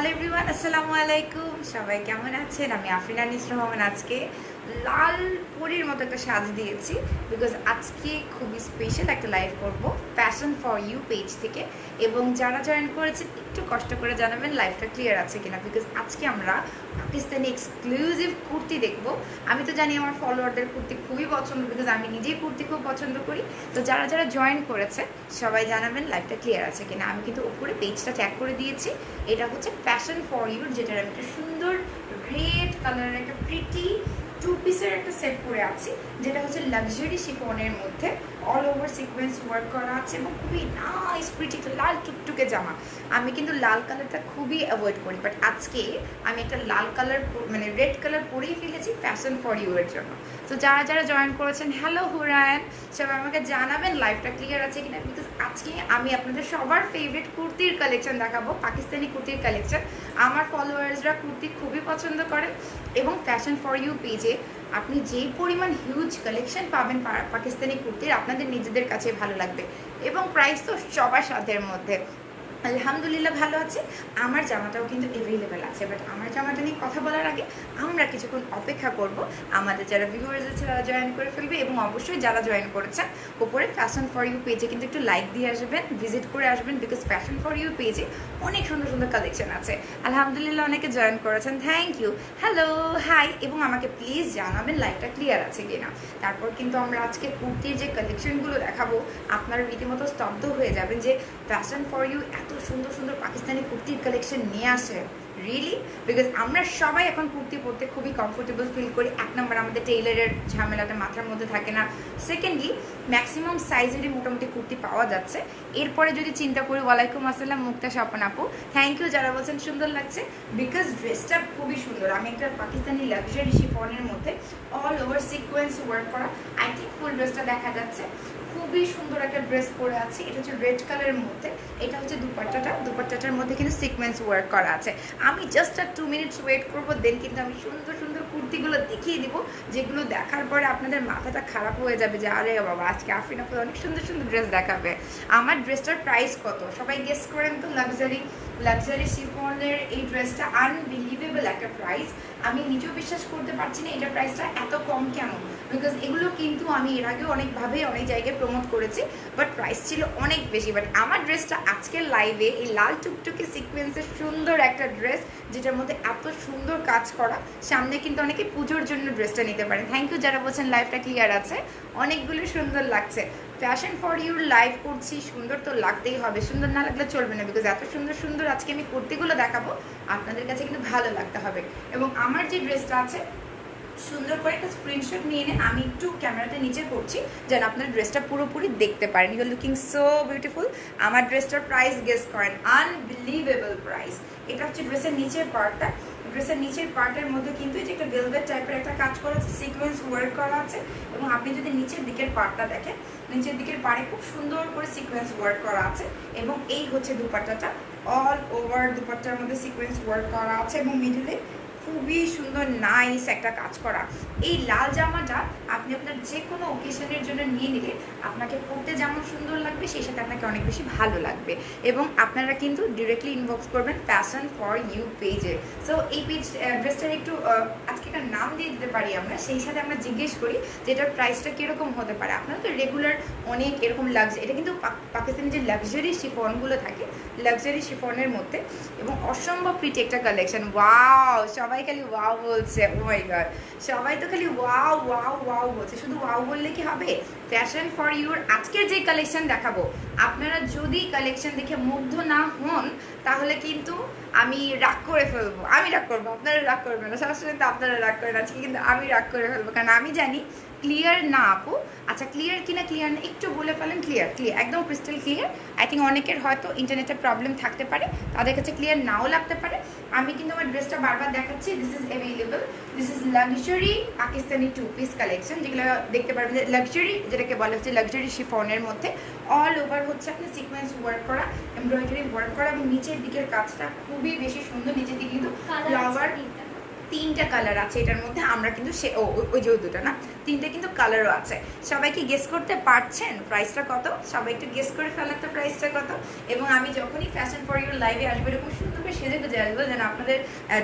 Hello everyone, আসসালামু আলাইকুম। সবাই কেমন আছেন? আমি আফরিনা নিসর রহমান। আজকে লাল পরীর মতো একটা সাজ দিয়েছি বিকজ আজকে খুবই স্পেশাল একটা লাইভ করব ফ্যাশন ফর ইউ পেজ থেকে। এবং যারা জয়েন করেছেন একটু কষ্ট করে জানাবেন লাইভটা ক্লিয়ার আছে কিনা, বিকজ আজকে আমরা পাকিস্তানি এক্সক্লুসিভ কুর্তি দেখব। আমি তো জানি আমার ফলোয়ারদের কুর্তি খুবই পছন্দ, বিকজ আমি নিজেই কুর্তি খুব পছন্দ করি। তো যারা যারা জয়েন করেছে সবাই জানাবেন লাইভটা ক্লিয়ার আছে কিনা। আমি কিন্তু উপরে পেজটা ট্যাগ করে দিয়েছি। এটা হচ্ছে ফ্যাশন ফর ইউ, যেটার আমি একটা সুন্দর রেড কালারের একটা প্রিটি টু পিসের একটা সেট করে আছি, যেটা হচ্ছে লাক্সারি শিফনের মধ্যে অল ওভার সিকোয়েন্স ওয়ার্ক করা আছে এবং খুবই নাইস প্রিটি লাল টুকটুকে জামা। আমি কিন্তু লাল কালারটা খুবই অ্যাভয়েড করি, বাট আজকে আমি একটা লাল কালার মানে রেড কালার পরেই ফেলেছি ফ্যাশন ফর ইউ এর জন্য। তো যারা যারা জয়েন করেছেন, হ্যালো হুরায়ন, সবাই আমাকে জানাবেন লাইভটা ক্লিয়ার আছে কিনা, বিকজ আজকে আমি আপনাদের সবার ফেভারিট কুর্তির কালেকশন দেখাবো, পাকিস্তানি কুর্তির কালেকশন। আমার ফলোয়ার্সরা কুর্তি খুবই পছন্দ করে এবং ফ্যাশন ফর ইউ পেজে আপনি যেই পরিমাণ হিউজ কালেকশন পাবেন পাকিস্তানি কুর্তির, আপনাদের নিজেদের কাছে ভালো লাগবে। এবং প্রাইস তো সবার সাধ্যের মধ্যে। আলহামদুলিল্লাহ ভালো আছে। আমার জামাটাও কিন্তু অ্যাভেলেবেল আছে, বাট আমার জামাটা নিয়ে কথা বলার আগে আমরা কিছুক্ষণ অপেক্ষা করব আমাদের যারা ভিউয়ার্স আছে তারা জয়েন করে ফেলবে। এবং অবশ্যই যারা জয়েন করেছেন উপরে ফ্যাশন ফর ইউ পেজে কিন্তু একটু লাইক দিয়ে আসবেন, ভিজিট করে আসবেন, বিকজ ফ্যাশন ফর ইউ পেজে অনেক সুন্দর সুন্দর কালেকশন আছে। আলহামদুলিল্লাহ অনেকে জয়েন করেছেন, থ্যাংক ইউ, হ্যালো, হাই। এবং আমাকে প্লিজ জানাবেন লাইভটা ক্লিয়ার আছে কিনা। তারপর কিন্তু আমরা আজকে কুর্তির যে কালেকশনগুলো দেখাবো আপনারা রীতিমতো স্তব্ধ হয়ে যাবেন যে ফ্যাশন ফর ইউ এত সুন্দর সুন্দর পাকিস্তানি কুর্তির কালেকশন নিয়ে আসে, রিয়েলি। বিকজ আমরা সবাই এখন কুর্তি পরতে খুবই কমফোর্টেবল ফিল করি। এক নম্বর, আমাদের টেইলারের ঝামেলাটা মাথার মধ্যে থাকে না। সেকেন্ডলি, ম্যাক্সিমাম সাইজেরই মোটামুটি কুর্তি পাওয়া যাচ্ছে। এরপরে যদি চিন্তা করি, ওয়ালাইকুম আসসালাম মুক্তা স্বপন আপু, থ্যাংক ইউ যারা বলছেন সুন্দর লাগছে, বিকজ ড্রেসটা খুবই সুন্দর। আমি একটা পাকিস্তানি লাক্সারি শিফনের মধ্যে অল ওভার সিকোয়েন্স ওয়ার্ক করা, আই থিঙ্ক ফুল ড্রেসটা দেখা যাচ্ছে। খুবই সুন্দর একটা ড্রেস পরে আছি, এটা হচ্ছে রেড কালারের মধ্যে। এটা হচ্ছে দুপাট্টাটার মধ্যে কিন্তু সিকোয়েন্স ওয়ার্ক করা আছে। আমি জাস্ট আর 2 মিনিটস ওয়েট করবো, দেন কিন্তু আমি সুন্দর সুন্দর কুর্তিগুলো দেখিয়ে দিব, যেগুলো দেখার পরে আপনাদের মাথাটা খারাপ হয়ে যাবে যে আরে বাবা আজকে আফরিন আপু অনেক সুন্দর সুন্দর ড্রেস দেখাবে। আমার ড্রেসটার প্রাইস কত সবাই গেস করেন তো। লাক্সারি শিফনের এই ড্রেসটা আনবিলিভেবল একটা প্রাইস। আমি নিজেও বিশ্বাস করতে পারছি না এটা প্রাইসটা এত কম কেন, বিকজ এগুলো কিন্তু আমি এর আগেও অনেকভাবে অনেক জায়গায় প্রমোট করেছি, বাট প্রাইস ছিল অনেক বেশি। বাট আমার ড্রেসটা আজকের লাইভে এই লাল টুকটুকে সিকোয়েন্সের সুন্দর একটা ড্রেস, যেটার মধ্যে এত সুন্দর কাজ করা, সামনে কিন্তু অনেকে পুজোর জন্য ড্রেসটা নিতে পারেন। থ্যাংক ইউ যারা বলছেন লাইভটা ক্লিয়ার আছে, অনেকগুলো সুন্দর লাগছে। ফ্যাশন ফর ইউর লাইভ করছি, সুন্দর তো লাগতেই হবে, সুন্দর না লাগলে চলবে না, বিকজ এত সুন্দর সুন্দর আজকে আমি কুর্তিগুলো দেখাবো, আপনাদের কাছে কিন্তু ভালো লাগতে হবে। এবং আমার যে ড্রেসটা আছে সুন্দর করে একটা স্ক্রিনশট নিয়ে নেন, আমি একটু ক্যামেরাটা নিচে করছি যেন আপনার ড্রেসটা পুরোপুরি দেখতে পারেন। You are looking so beautiful. আমার ড্রেসটার প্রাইস গেস করেন, আনবিলিভেবল প্রাইস। এটা হচ্ছে ড্রেসের নিচের পার্টটা। ড্রেসের নিচের পার্টের মধ্যে কিন্তু এই যে একটা ভেলভেট টাইপের একটা কাজ করা আছে, সিকোয়েন্স ওয়ার্ক করা আছে। এবং আপনি যদি নিচের দিকের পার্টটা দেখেন, নিচের দিকের পাড়ে খুব সুন্দর করে সিকোয়েন্স ওয়ার্ক করা আছে। এবং এই হচ্ছে দুপাট্টাটা, অল ওভার দুপাট্টার মধ্যে সিকোয়েন্স ওয়ার্ক করা আছে এবং মিডলে খুবই সুন্দর নাইস একটা কাজ করা। এই লাল জামাটা আপনি আপনার যে কোনো ওকেশনের জন্য নিয়ে নিলে আপনাকে পরতে যেমন সুন্দর লাগবে, সেই সাথে আপনাকে অনেক বেশি ভালো লাগবে। এবং আপনারা কিন্তু ডিরেক্টলি ইনবক্স করবেন ফ্যাশন ফর ইউ পেজে। সো এই পেজ ড্রেসটার একটু আজকে একটা নাম দিয়ে দিতে পারি আমরা, সেই সাথে আমরা জিজ্ঞেস করি যে এটার প্রাইসটা কীরকম হতে পারে। আপনারা তো রেগুলার অনেক এরকম লাক্সারি, এটা কিন্তু পাকিস্তানি যে লাক্সারি শিফনগুলো থাকে, লাক্সারি শিফনের মধ্যে এবং অসম্ভব প্রিটি একটা কালেকশন। ওয়াও, সবাই খালি ওয়াও বলছে, ও মাই গড, সবাই তো খালি ওয়াও ওয়াও ওয়াও বলছে। শুধু ওয়াও বললে কি হবে? ফ্যাশন ফর ইউর আজকের যে কালেকশন দেখাবো, আপনারা যদি কালেকশন দেখে মুগ্ধ না হন তাহলে কিন্তু আমি রাগ করে ফেলবো। আমি রাগ করবো, আপনারা রাগ করবেন না, সবসময় তো আপনারা রাগ করেন, আজকে কিন্তু আমি রাগ করে ফেলবো, কারণ আমি জানি ক্লিয়ার না আপু। আচ্ছা ক্লিয়ার কিনা, ক্লিয়ার না একটু বলে ফেলেন। ক্লিয়ার, একদম ক্রিস্টাল ক্লিয়ার। আই থিঙ্ক অনেকের হয়তো ইন্টারনেটের প্রবলেম থাকতে পারে, তাদের কাছে ক্লিয়ার নাও লাগতে পারে। আমি কিন্তু আমার ড্রেসটা বারবার দেখাচ্ছি, this is available, this is luxury Pakistani two piece collection, যেগুলো দেখতে পারবেন যে লাক্সারি, যেটাকে বলা হচ্ছে লাক্সারি শিফনের মধ্যে অল ওভার হচ্ছে আপনি সিকোয়েন্স ওয়ার্ক করা, এমব্রয়ডারি ওয়ার্ক করা এবং নিচের দিকের কাজটা খুবই বেশি সুন্দর। নিচের দিকে কিন্তু ফ্লাওয়ার 3টা কালার আছে এটার মধ্যে। আমরা কিন্তু ওই যে দুটো না, 3টা কিন্তু কালারও আছে। সবাই কি গেস করতে পারছেন প্রাইসটা কত? সবাই একটু গেস করে ফেলার তো প্রাইসটা কত। এবং আমি যখনই ফ্যাশন ফর ইউর লাইভে আসবো এরকম সুন্দর করে সেজে গুজে আসবো, যেন আপনাদের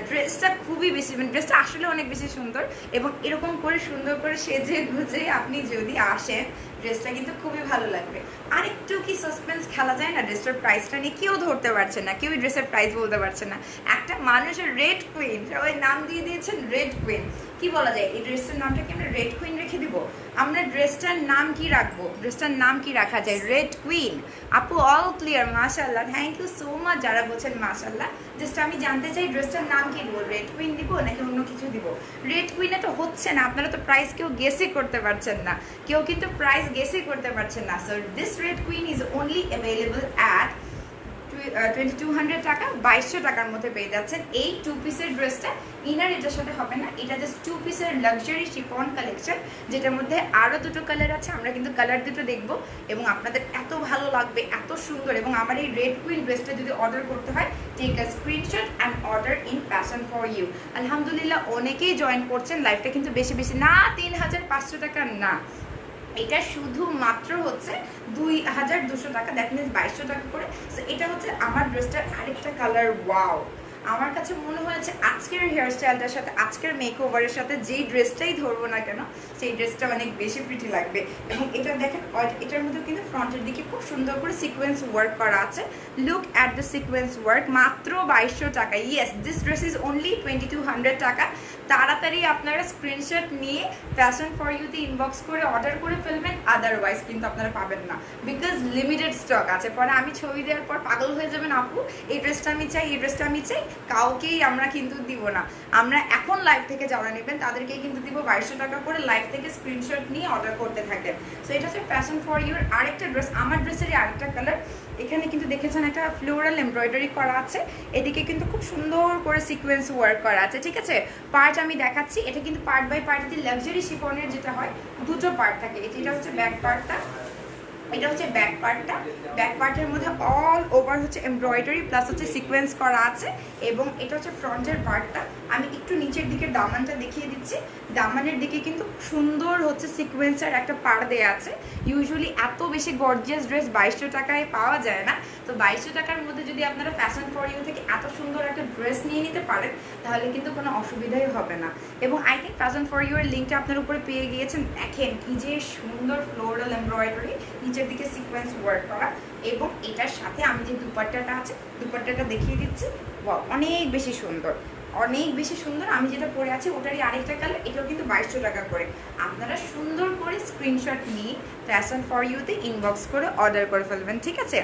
ড্রেসটা খুবই বেশি, মানে ড্রেসটা আসলে অনেক বেশি সুন্দর। এবং এরকম করে সুন্দর করে সেজে গুজে আপনি যদি আসেন ড্রেসটা কিন্তু খুবই ভালো লাগবে। আরেকটু কি সাসপেন্স খেলা যায় না ড্রেসটার প্রাইসটা নিয়ে? কেউ ধরতে পারছে না, কেউ ড্রেসের প্রাইস বলতে পারছে না। একটা মানুষের রেড কুইন, সবাই নাম দিয়ে দিয়েছেন রেড কুইন। কি বলা যায় এই ড্রেসটার নামটা? কি আমরা রেড কুইন রেখে দিব? আমরা ড্রেসটার নাম কি রাখবো? ড্রেসটার নাম কি রাখা যায়? Red queen. আপু অল ক্লিয়ার, মাশাআল্লাহ, থ্যাংক ইউ সো মাচ যারা বলছেন মাশাআল্লাহ। জাস্ট আমি জানতে চাই ড্রেসটার নাম কি দিব? রেড কুইন দিব নাকি অন্য কিছু দিব? রেড কুইনে তো হচ্ছে না, আপনারা তো প্রাইস কেউ গেসই করতে পারছেন না, কেউ কিন্তু প্রাইস গেসই করতে পারছেন না। So this red queen is only available at 2200 টাকা, 2200 টাকার মধ্যে পেয়ে যাচ্ছেন এই 2 পিসের ড্রেসটা। ইনার এটার সাথে হবে না, এটা জাস্ট 2 পিসের লাক্সারি শিফন কালেকশন, যেটার মধ্যে আরও দুটো কালার আছে। আমরা কিন্তু কালার দুটো দেখবো এবং আপনাদের এত ভালো লাগবে, এত সুন্দর। এবং আমার এই রেড কুইন ড্রেসটা যদি অর্ডার করতে হয়, take a screenshot and order in fashion for you. আলহামদুলিল্লাহ অনেকেই জয়েন করছেন। লাইফটা কিন্তু বেশি বেশি না, 3500 টাকা না, এটা শুধুমাত্র হচ্ছে 2200 টাকা, দ্যাট মিনস 2200 টাকা করে। সো এটা হচ্ছে আমার ড্রেসটার আরেকটা কালার। ওয়াও, আমার কাছে মনে হয়েছে আজকের হেয়ারস্টাইলটার সাথে, আজকের মেকওভারের সাথে যেই ড্রেসটাই ধরবো না কেন সেই ড্রেসটা অনেক বেশি প্রিটি লাগবে। এবং এটা দেখেন, এটার মধ্যে কিন্তু ফ্রন্টের দিকে খুব সুন্দর করে সিকোয়েন্স ওয়ার্ক করা আছে। Look at the sequence work, মাত্র 2200 টাকা। Yes, this dress is only 2200 টাকা। তাড়াতাড়ি আপনারা স্ক্রিনশট নিয়ে ফ্যাশন ফর ইউতে ইনবক্স করে অর্ডার করে ফেলবেন, আদারওয়াইজ কিন্তু আপনারা পাবেন না, বিকজ লিমিটেড স্টক আছে। পরে আমি ছবি দেওয়ার পর পাগল হয়ে যাবেন, আপু এই ড্রেসটা আমি চাই, এই ড্রেসটা আমি চাই। কাউকেই আমরা কিন্তু দিব না। আমরা এখন লাইভ থেকে যারা নেবেন তাদেরকেই কিন্তু দিব 2200 টাকা করে। লাইভ থেকে স্ক্রিনশট নিয়ে অর্ডার করতে থাকেন। সো এটা হচ্ছে ফ্যাশন ফর ইউর আরেকটা ড্রেস। আমার ড্রেসেরই আরেকটা কালার। এখানে কিন্তু দেখেছেন একটা ফ্লোরাল এমব্রয়ডারি করা আছে, এদিকে কিন্তু খুব সুন্দর করে সিকোয়েন্স ওয়ার্ক করা আছে। ঠিক আছে, পার্ট আমি দেখাচ্ছি। এটা কিন্তু পার্ট বাই পার্ট, লাক্সারি শিফনের যেটা হয় দুটো পার্ট থাকে। এটা হচ্ছে ব্যাক পার্টটা, এটা হচ্ছে ব্যাক পার্টটা। ব্যাক পার্টের মধ্যে অল ওভার হচ্ছে এমব্রয়ডারি প্লাস হচ্ছে সিকোয়েন্স করা আছে। এবং এটা হচ্ছে ফ্রন্টের পার্টটা। আমি একটু নিচের দিকে দামানটা দেখিয়ে দিচ্ছি। দামানের দিকে কিন্তু সুন্দর হচ্ছে সিকোয়েন্সের একটা পাড় দেওয়া আছে। ইউজুয়ালি এত বেশি গর্জিয়াস ড্রেস 2200 টাকায় পাওয়া যায় না। তো 2200 টাকার মধ্যে যদি আপনারা ফ্যাশন ফর ইউ থেকে এত সুন্দর একটা ড্রেস নিয়ে নিতে পারেন তাহলে কিন্তু কোনো অসুবিধাই হবে না। এবং I think fashion for you এর লিঙ্কটা আপনার উপরে পেয়ে গিয়েছেন। দেখেন কি যে সুন্দর ফ্লোরাল এমব্রয়ডারি, নিচের দিকে সিকোয়েন্স ওয়ার্ক করা। এবং এটার সাথে আমি যে দুপাট্টাটা আছে, দুপাট্টাটা দেখিয়ে দিচ্ছি। অনেক বেশি সুন্দর, অনেক বেশি সুন্দর। আমি যেটা পরে আছি ওটারই আরেকটা কালার, এটাও কিন্তু 2200 টাকা করে। আপনারা সুন্দর করে স্ক্রিনশট নিয়ে ফ্যাশন ফর ইউতে ইনবক্স করে অর্ডার করে ফেলবেন। ঠিক আছে,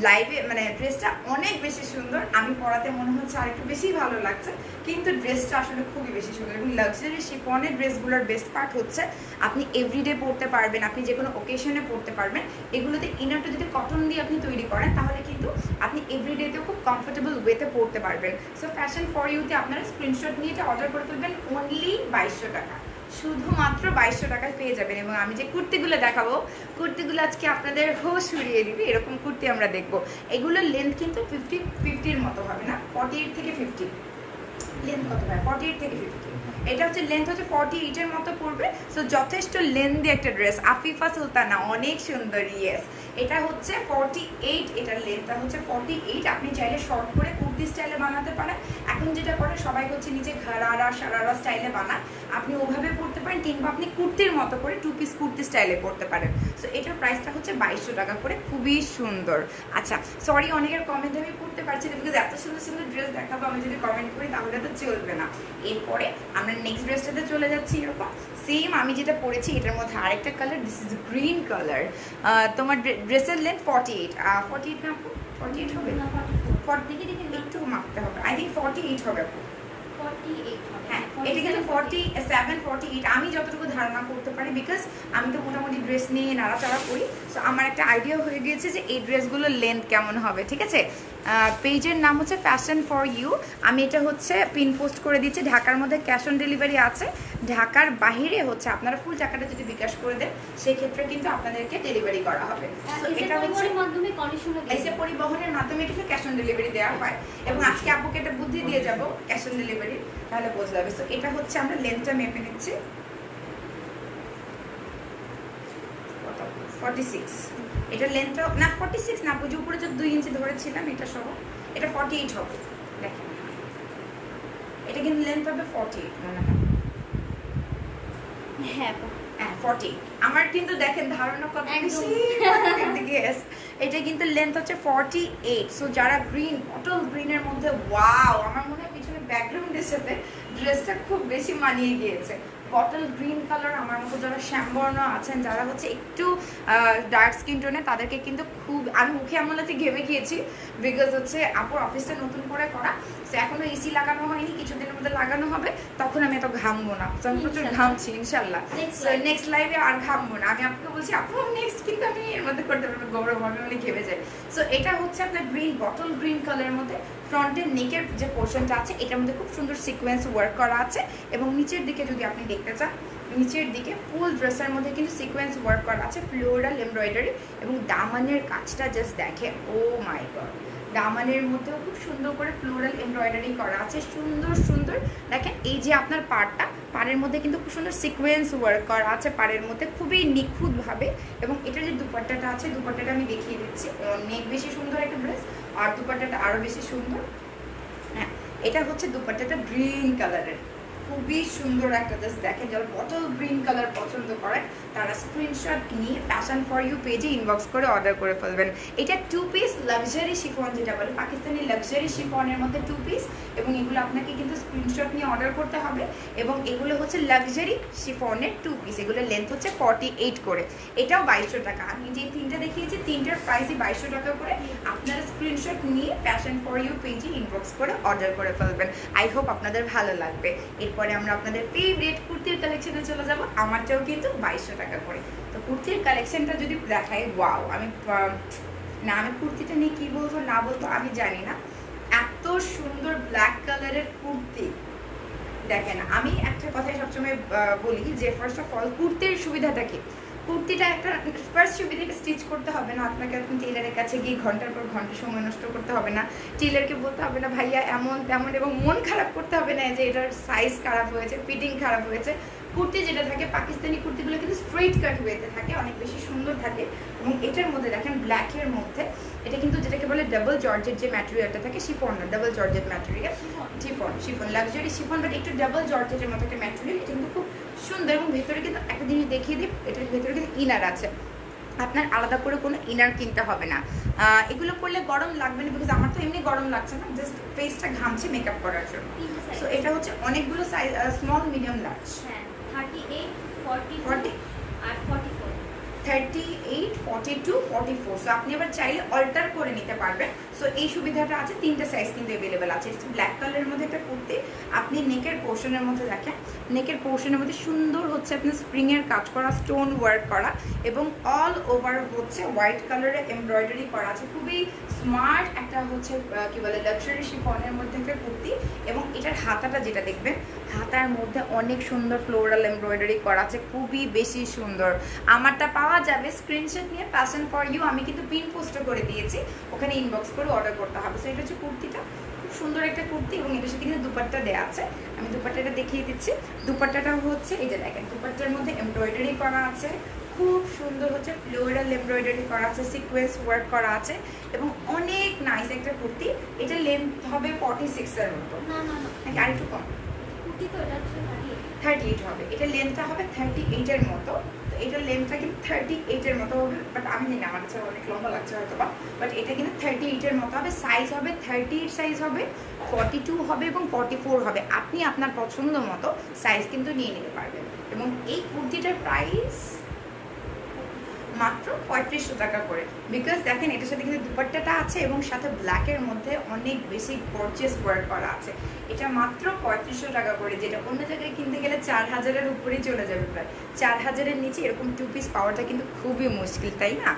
লাইভে মানে ড্রেসটা অনেক বেশি সুন্দর। আমি পরাতে মনে হচ্ছে আরেকটু বেশি ভালো লাগছে, কিন্তু ড্রেসটা আসলে খুবই বেশি সুন্দর। এবং লাক্সারি শিফনের ড্রেসগুলোর বেস্ট পার্ট হচ্ছে আপনি এভরিডে পরতে পারবেন, আপনি যে কোনো ওকেশনে পরতে পারবেন। এগুলোতে ইনারটা যদি কটন দিয়ে আপনি তৈরি করেন তাহলে কিন্তু আপনি এভরিডেতেও খুব কমফোর্টেবল ওয়েতে পরতে পারবেন। সো ফ্যাশন ফর ইউতে আপনারা স্ক্রিনশট নিয়ে এটা অর্ডার করে ফেলবেন। অনলি 2200 টাকা, শুধুমাত্র 2200 টাকায় পেয়ে যাবেন। এবং আমি যে কুর্তিগুলো দেখাবো, কুর্তিগুলো আজকে আপনাদের হোশ উড়িয়ে দিবে, এরকম কুর্তি আমরা দেখবো। এগুলোর লেন্থ কিন্তু 50-50-র মতো হবে না, 48 থেকে 50 লেন্থ কত হয়, 48 থেকে 50। এটা হচ্ছে লেন্থ হচ্ছে 48-এর মতো পড়বে। সো যথেষ্ট লেন্থি একটা ড্রেস। আফিফা সুলতানা অনেক সুন্দর। ইয়েস, এটা হচ্ছে 48, এটার লেন্থটা হচ্ছে 48। আপনি চাইলে শর্ট করে কুর্তি স্টাইলে বানাতে পারেন। এখন যেটা করে সবাই হচ্ছে নিচে ঘাড়ারা সারারা স্টাইলে বানায়, আপনি ওভাবে পরতে পারেন, কিংবা আপনি কুর্তির মতো করে 2 পিস কুর্তি স্টাইলে পরতে পারেন। সো এটার প্রাইসটা হচ্ছে 2200 টাকা করে, খুবই সুন্দর। আচ্ছা সরি, অনেকের কমেন্ট আমি পড়তে পারছি না, বিকজ এত সুন্দর সুন্দর ড্রেস দেখাবো আমি যদি কমেন্ট করি তাহলে তো চলবে না। এরপরে আমরা নেক্সট ড্রেসটাতে চলে যাচ্ছি। এরকম সেম আমি যেটা পরেছি এটার মধ্যে আরেকটা colour, this is green colour. তোমার ড্রেসের লেন্থ 48, 48 না 48 হবে না, 40 দিকে দিকে একটু মাপতে হবে। আই থিঙ্ক 48 হবে। 48, হ্যাঁ এটা কিন্তু 47 48 আমি যতটুকু ধারণা করতে পারি, বিকজ আমি তো মোটামুটি ড্রেস নিয়ে নাড়াচাড়া করি। সো আমার একটা আইডিয়া হয়ে গিয়েছে যে এই ড্রেসগুলোর লেন্থ কেমন হবে। ঠিক আছে, পেজের নাম হচ্ছে ফ্যাশন ফর ইউ। আমি এটা হচ্ছে পিন পোস্ট করে দিচ্ছি। ঢাকার মধ্যে ক্যাশ অন ডেলিভারি আছে, ঢাকার বাহিরে হচ্ছে আপনারা ফুল টাকাটা যদি বিকাশ করে দেন সেই ক্ষেত্রে কিন্তু আপনাদেরকে ডেলিভারি করা হবে। এটা হচ্ছে পরিবহনের মাধ্যমে কিন্তু ক্যাশ অন ডেলিভারি দেওয়া হয়, এবং আজকে আপুকে একটা বুদ্ধি দিয়ে যাব ক্যাশ অন ডেলিভারি, তাহলে বোঝা যাবে। সো এটা হচ্ছে আমরা লেন্থটা মেপে নিচ্ছি 46, এটা লেন্থটা না 46 না, বুঝে উপরে যে 2 ইঞ্চি ধরেছিলাম এটা সহ এটা 48 হবে। দেখেন এটা কিন্তু লেন্থ হবে 48 মনে হয়, হ্যাঁ 40। আমার কিন্তু দেখেন ধারণা কত বেশি yes, এটা কিন্তু লেন্থ হচ্ছে 48। সো যারা গ্রিন, বটল গ্রিনের মধ্যে, ওয়াও, আমার মনে হয় পিছনে ব্যাকগ্রাউন্ডের সাথে ড্রেসটা খুব বেশি মানিয়ে গিয়েছে। বটল গ্রিন কালার, আমার মতো যারা শ্যামবর্ণ আছেন, যারা হচ্ছে একটু ডার্ক স্কিন টোনে, তাদেরকে কিন্তু খুব, আমি মুখে আমলাতে ঘেমে গিয়েছি বিকজ হচ্ছে আপুর অফিসটা নতুন করে করা, সো এখনো এসি লাগানো হয়নি, কিছুদিনের মধ্যে লাগানো হবে, তখন আমি এত ঘামবো না। তো আমি প্রচুর ঘামছি ইনশাল্লাহ, নেক্সট লাইভে আর ঘামবো না। আমি আপনাকে বলছি আপু নেক্সট কিন্তু আমি এর মধ্যে করতে পারবো, গৌরব আমি মানে ঘেমে যাই। সো এটা হচ্ছে আপনার গ্রিন, বটল গ্রিন কালারের মধ্যে ফ্রন্টের নেকের যে পোর্শনটা আছে এটার মধ্যে খুব সুন্দর সিকোয়েন্স ওয়ার্ক করা আছে, এবং নিচের দিকে যদি আপনি দেখতে চান, নিচের দিকে ফুল ড্রেসের মধ্যে কিন্তু সিকোয়েন্স ওয়ার্ক করা আছে, ফ্লোরাল এমব্রয়ডারি, এবং দামানের কাজটা জাস্ট দেখে, ও মাই গড, দামানের মধ্যেও খুব সুন্দর করে ফ্লোরাল এমব্রয়ডারি করা আছে, সুন্দর সুন্দর। দেখেন এই যে আপনার পাড়টা, পাড়ের মধ্যে কিন্তু খুব সুন্দর সিকোয়েন্স ওয়ার্ক করা আছে পাড়ের মধ্যে, খুবই নিখুঁতভাবে। এবং এটার যে দুপাট্টাটা আছে, দুপাট্টাটা আমি দেখিয়ে দিচ্ছি, অনেক বেশি সুন্দর একটা ড্রেস, আর দুপাট্টাটা আরও বেশি সুন্দর। হ্যাঁ, এটা হচ্ছে দুপাট্টাটা গ্রিন কালারের, খুবই সুন্দর একটা ড্রেস। দেখেন যারা বটল গ্রিন কালার পছন্দ করেন তারা স্ক্রিনশট নিয়ে ফ্যাশন ফর ইউ পেজে ইনবক্স করে অর্ডার করে ফেলবেন। এটা 2 পিস লাক্সারি শিফন, যেটা বলে পাকিস্তানি লাক্সারি শিফনের মধ্যে 2 পিস, এবং এগুলো আপনাকে কিন্তু স্ক্রিনশট নিয়ে অর্ডার করতে হবে। এবং এগুলো হচ্ছে লাক্সারি শিফনের 2 পিস, এগুলোর লেন্থ হচ্ছে 48 করে, এটাও 2200 টাকা। আমি যে 3টা দেখিয়েছি 3টার প্রাইসই 2200 টাকা করে। আপনারা স্ক্রিনশট নিয়ে ফ্যাশন ফর ইউ পেজে ইনবক্স করে অর্ডার করে ফেলবেন। আই হোপ আপনাদের ভালো লাগবে। এরপরে আমরা আপনাদের ফেভারিট কুর্তির কালেকশনে চলে যাব, আমারটাও কিন্তু 2200 টাকা করে। তো কুর্তির কালেকশনটা যদি দেখাই, ওয়াও, আমি কুর্তিটা নিয়ে কি বলবো না বলবো আমি জানি না, এত সুন্দর ব্ল্যাক কালারের কুর্তি। দেখেন আমি একটা কথাই সবসময় বলি যে ফার্স্ট অফ অল কুর্তির সুবিধাটা কি, কুর্তিটা একটা ফার্স্ট সুবিধাকে স্টিচ করতে হবে না আপনাকে, আপনি টেলারের কাছে গিয়ে ঘন্টার পর ঘন্টা সময় নষ্ট করতে হবে না, টেলারকে বলতে হবে না ভাইয়া এমন তেমন, এবং মন খারাপ করতে হবে না যে এটার সাইজ খারাপ হয়েছে, ফিটিং খারাপ হয়েছে। কুর্তি যেটা থাকে, পাকিস্তানি কুর্তিগুলো কিন্তু স্ট্রেট কাট ওয়েতে থাকে, অনেক বেশি সুন্দর থাকে। এবং এটার মধ্যে দেখেন ব্ল্যাকের মধ্যে, এটা কিন্তু যেটাকে বলে ডাবল জর্জেট যে ম্যাটেরিয়ালটা থাকে, শিফন না, double georgette material, chiffon luxury chiffon, but একটু ডাবল জর্জেটের মতো একটা ম্যাটেরিয়াল। এটা কিন্তু খুব সুন্দর, এবং ভেতরে কিন্তু একটা জিনিস দেখিয়ে দিই, এটার ভেতরে কিন্তু ইনার আছে, আপনার আলাদা করে কোনো ইনার কিনতে হবে না। এগুলো পরলে গরম লাগবে না, বিকজ আমার তো এমনি গরম লাগছে না, জাস্ট ফেসটা ঘামছে মেকআপ করার জন্য। সো এটা হচ্ছে অনেকগুলো সাইজ, স্মল, মিডিয়াম, লার্জ, 38, 40 আর 44, 38, 42, 44। সো আপনি আবার চাইলে অল্টার করে নিতে পারবেন। সো এই সুবিধাটা আছে, 3টা সাইজ কিন্তু অ্যাভেলেবেল আছে। ব্ল্যাক কালারের মধ্যে একটা কুর্তি, আপনি নেকের পোর্শনের মধ্যে দেখেন, নেকের পোর্শনের মধ্যে সুন্দর হচ্ছে আপনার স্প্রিংয়ের কাজ করা, স্টোন ওয়ার্ক করা, এবং অল ওভার হচ্ছে হোয়াইট কালারের এমব্রয়ডারি করা আছে, খুবই স্মার্ট একটা হচ্ছে কি বলে লাক্সারি শিফনের মধ্যে একটা কুর্তি। এবং এটার হাতাটা যেটা দেখবেন, হাতার মধ্যে অনেক সুন্দর ফ্লোরাল এমব্রয়ডারি করা আছে, খুবই বেশি সুন্দর। আমারটা পাওয়া যাবে স্ক্রিনশট নিয়ে ফ্যাশন ফর ইউ, আমি কিন্তু পিন পোস্টও করে দিয়েছি, ওখানে ইনবক্স করে অর্ডার করতে হবে। সো এটা হচ্ছে কুর্তিটা, খুব সুন্দর একটা কুর্তি, এবং এটার সাথে কিন্তু দুপাট্টা দেওয়া আছে, আমি দুপাট্টাটা দেখিয়ে দিচ্ছি। দুপাট্টাটা হচ্ছে এই যে দেখেন, দুপাট্টার মধ্যে এমব্রয়ডারি করা আছে, খুব সুন্দর হচ্ছে ফ্লোরাল এমব্রয়ডারি করা আছে, সিকোয়েন্স ওয়ার্ক করা আছে, এবং অনেক নাইস একটা কুর্তি। এটা লেন্থ হবে 46 এর মতো, নাকি আরেকটু কম, কুর্তি তো এটা 38 হবে, এটা লেন্থটা হবে 38 এর মতো। তো এটার লেন্থটা কিন্তু 38 এর মতো হবে, বাট আমি জানি আমার কাছে অনেক লম্বা লাগছে হয়তো বা, বাট এটা কিন্তু 38 এর মতো হবে। সাইজ হবে 38 সাইজ হবে, 42 হবে, এবং 44 হবে। আপনি আপনার পছন্দ মতো সাইজ কিন্তু নিয়ে নিতে পারবেন। এবং এই কুর্তিটার প্রাইস মাত্র 3500 টাকা করে, বিকজ দেখেন এটার সাথে কিন্তু দুপাট্টাটা আছে, এবং সাথে ব্ল্যাকের মধ্যে অনেক বেশি গর্জিয়াস ওয়ার্ক করা আছে। এটা মাত্র 3500 টাকা করে, যেটা অন্য জায়গায় কিনতে গেলে 4000-এর উপরেই চলে যাবে, প্রায় 4000-এর নিচে এরকম 2 পিস পাওয়াটা কিন্তু খুবই মুশকিল, তাই না?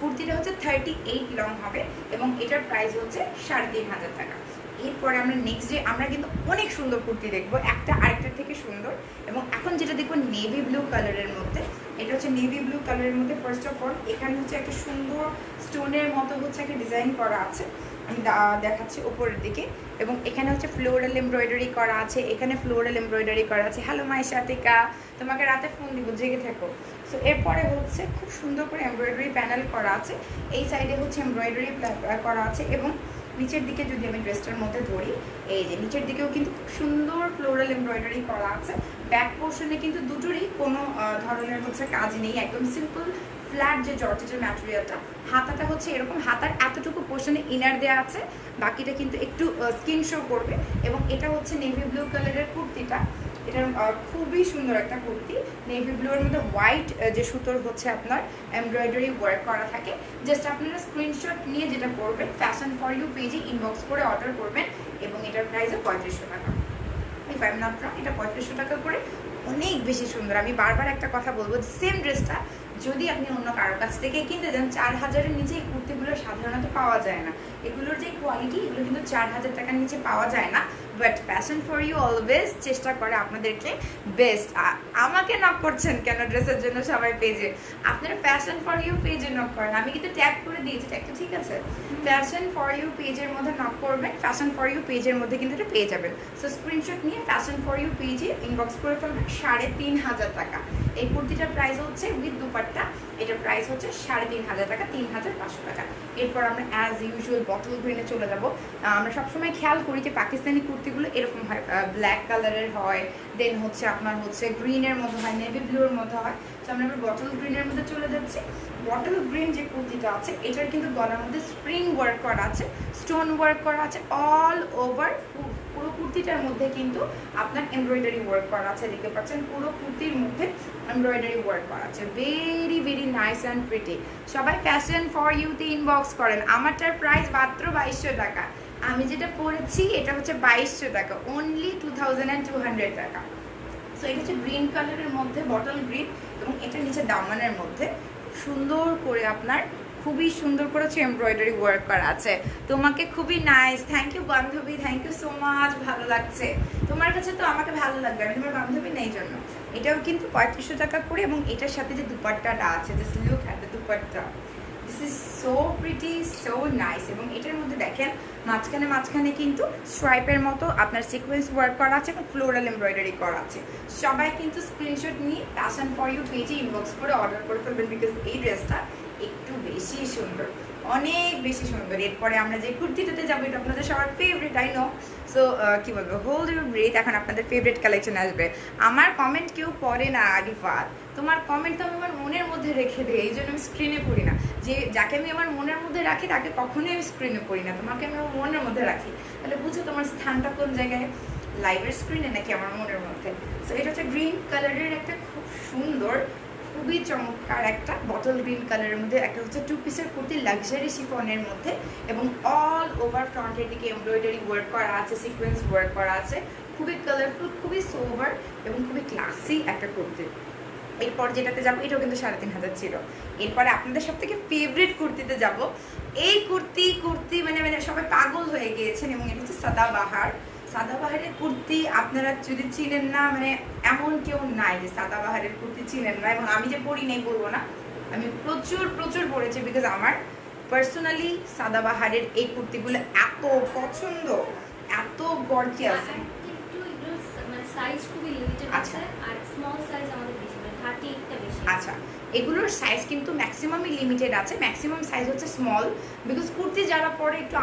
কুর্তিটা হচ্ছে 38 লং হবে, এবং এটার প্রাইস হচ্ছে 3500 টাকা। এরপরে আমরা নেক্সট ডে আমরা কিন্তু অনেক সুন্দর কুর্তি দেখবো, একটা আরেকটার থেকে সুন্দর। এবং এখন যেটা দেখবো নেভি ব্লু কালারের মধ্যে, এটা হচ্ছে নেভি ব্লু কালারের মধ্যে। ফার্স্ট অফ অল এখানে হচ্ছে একটা সুন্দর স্টোনের মতো হচ্ছে একটা ডিজাইন করা আছে, আমি দেখাচ্ছি ওপরের দিকে। এবং এখানে হচ্ছে ফ্লোরাল এমব্রয়ডারি করা আছে, এখানে ফ্লোরাল এমব্রয়ডারি করা আছে। হ্যালো মাই সাথিকা, তোমাকে রাতে ফোন দিব, জেগে থেকো। সো এরপরে হচ্ছে খুব সুন্দর করে এমব্রয়ডারি প্যানেল করা আছে, এই সাইডে হচ্ছে এমব্রয়ডারি করা আছে। এবং নিচের দিকে যদি আমি ড্রেসটার মধ্যে ধরি, এই যে নিচের দিকেও কিন্তু খুব সুন্দর ফ্লোরাল এমব্রয়ডারি করা আছে। ব্যাক পোর্শনে কিন্তু দুটোরই কোনো ধরনের হচ্ছে কাজ নেই, একদম সিম্পল ফ্ল্যাট যে জর্জেটের ম্যাটেরিয়ালটা। হাতাটা হচ্ছে এরকম, হাতার এতটুকু পোর্শনে ইনার দেওয়া আছে, বাকিটা কিন্তু একটু স্কিন শো করবে। এবং এটা হচ্ছে নেভি ব্লু কালারের কুর্তিটা, এটা খুবই সুন্দর একটা কুর্তি। নেভি ব্লুর মধ্যে হোয়াইট যে সুতোর হচ্ছে আপনার এমব্রয়ডারি ওয়ার্ক করা থাকে। জাস্ট আপনারা স্ক্রিনশট নিয়ে যেটা করবেন, ফ্যাশন ফর ইউ পেজে ইনবক্স করে অর্ডার করবেন। এবং এটার প্রাইসও 3500 টাকা। If I am not wrong, এটা 3500 টাকা করে, অনেক বেশি সুন্দর। আমি বারবার একটা কথা বলবো, সেম ড্রেসটা যদি আপনি অন্য কারোর কাছ থেকে কিনতে যান, 4000-এর নিচে এই কুর্তিগুলো সাধারণত পাওয়া যায় না। এগুলোর যে কোয়ালিটি, এগুলো কিন্তু 4000 টাকার নিচে পাওয়া যায় না। But fashion for you always চেষ্টা করে আপনাদেরকে বেস্ট। আমাকে নক করছেন কেন ড্রেসের জন্য সবাই পেজে? আপনারা ফ্যাশন ফর ইউ পেজে নক করেন, আমি কিন্তু ট্যাগ করে দিয়েছি, ট্যাগটা ঠিক আছে? ফ্যাশন ফর ইউ পেজের মধ্যে নক করবেন, ফ্যাশন ফর ইউ পেজের মধ্যে কিন্তু এটা পেয়ে যাবেন। সো স্ক্রিনশট নিয়ে ফ্যাশন ফর ইউ পেজে ইনবক্স করে ফেলবেন। 3500 টাকা এই কুর্তিটার প্রাইস হচ্ছে, উইথ দুপাট্টা এটার প্রাইস হচ্ছে 3500 টাকা, 3500 টাকা। এরপর আমরা অ্যাজ ইউজুয়াল বটল গ্রিনে চলে যাব। আমরা সবসময় খেয়াল করি যে পাকিস্তানি কুর্তিগুলো এরকম হয়, ব্ল্যাক কালারের হয়, দেন হচ্ছে আপনার হচ্ছে গ্রিনের মধ্যে হয়, নেভি ব্লুর মধ্যে হয়। তো আমরা বটল গ্রিনের মধ্যে চলে যাচ্ছি। বটল গ্রিন যে কুর্তিটা আছে, এটার কিন্তু গলার মধ্যে স্প্রিং ওয়ার্ক করা আছে, স্টোন ওয়ার্ক করা আছে অল ওভার। পুরো কুর্তিটার মধ্যে কিন্তু আপনার এমব্রয়ডারি ওয়ার্ক করা আছে, দেখতে পাচ্ছেন পুরো কুর্তির মধ্যে এমব্রয়ডারি ওয়ার্ক করা আছে। Very very nice and pretty. সবাই ফ্যাশন ফর ইউতে ইনবক্স করেন। আমারটার প্রাইস মাত্র 2200 টাকা। আমি যেটা পরেছি এটা হচ্ছে 2200 টাকা, অনলি 2200 টাকা। সো এটা হচ্ছে গ্রিন কালারের মধ্যে, বটল গ্রিন, এবং এটা নিচে দামানের মধ্যে সুন্দর করে আপনার খুবই সুন্দর করে হচ্ছে এমব্রয়ডারি ওয়ার্ক করা আছে। তোমাকে খুবই নাইস, থ্যাংক ইউ বান্ধবী, থ্যাংক ইউ সো মাচ, ভালো লাগছে। তোমার কাছে তো আমাকে ভালো লাগবে, আমি তোমার বান্ধবী নেই জন্য। এটাও কিন্তু 3500 টাকা করে। এবং এটার সাথে যে দুপাট্টাটা আছে, just look at the dupatta, this is so pretty, so nice. এবং এটার মধ্যে দেখেন মাঝখানে মাঝখানে কিন্তু স্ট্রাইপের মতো আপনার সিকোয়েন্স ওয়ার্ক করা আছে এবং ফ্লোরাল এমব্রয়ডারি করা আছে। সবাই কিন্তু স্ক্রিনশট নিয়ে ফ্যাশন ফর ইউ পেজে ইনবক্স করে অর্ডার করে ফেলবেন, বিকজ এই ড্রেসটা একটু বেশি সুন্দর, অনেক বেশি সুন্দর। এরপরে আমরা যে কুর্তিটাতে যাবো, এটা আপনাদের সবার ফেভারিট, আই নো। সো কি বলবো, হোল্ড ইউর ব্রেথ, এখন আপনাদের ফেভারিট কালেকশন আসবে। আমার কমেন্ট কেউ পড়ে না আরিফাত, তোমার কমেন্ট তো আমি আমার মনের মধ্যে রেখে দিই, এই জন্য আমি স্ক্রিনে পড়ি না। যে যাকে আমি আমার মনের মধ্যে রাখি তাকে কখনোই আমি স্ক্রিনে পড়ি না, তোমাকে আমি আমার মনের মধ্যে রাখি। তাহলে বুঝো তোমার স্থানটা কোন জায়গায়, লাইভের স্ক্রিনে নাকি আমার মনের মধ্যে। সো এটা হচ্ছে গ্রিন কালারের একটা খুব সুন্দর, খুবই চমৎকার একটা বটল গ্রিন কালারের মধ্যে একটা হচ্ছে 2 পিসের কুর্তি, লাক্সারি শিফনের মধ্যে। এবং অল ওভার ফ্রন্টের দিকে এমব্রয়ডারি ওয়ার্ক করা আছে, সিকোয়েন্স ওয়ার্ক করা আছে, খুবই কালারফুল, খুবই সোভার এবং খুবই ক্লাসি একটা কুর্তি। এরপর যেটাতে যাবো, এটাও কিন্তু 3500 ছিল। এরপরে আপনাদের সব থেকে ফেভারিট কুর্তিতে যাব। এই কুর্তি মানে সবাই পাগল হয়ে গিয়েছেন। এবং এটা হচ্ছে সাদাবাহার। সাদাবাহারের কুর্তি আপনারা যদি চিনেন না, মানে এমন কেউ নাই যে সাদাবাহারের কুর্তি চিনেন না। এবং আমি যে পরি নেই বলবো না, আমি প্রচুর প্রচুর পরেছি, বিকজ আমার পার্সোনালি সাদাবাহারের এই কুর্তিগুলো এত পছন্দ, এত গর্জিয়াস। কিন্তু এগুলোর মানে সাইজ খুবই লিমিটেড আছে, আর স্মল সাইজ আমাদের বেশি, মানে 38টা বেশি। আচ্ছা, এগুলোর সাইজ কিন্তু ম্যাক্সিমামই লিমিটেড আছে, ম্যাক্সিমাম সাইজ হচ্ছে স্মল। বিকজ কুর্তি যারা পরে একটু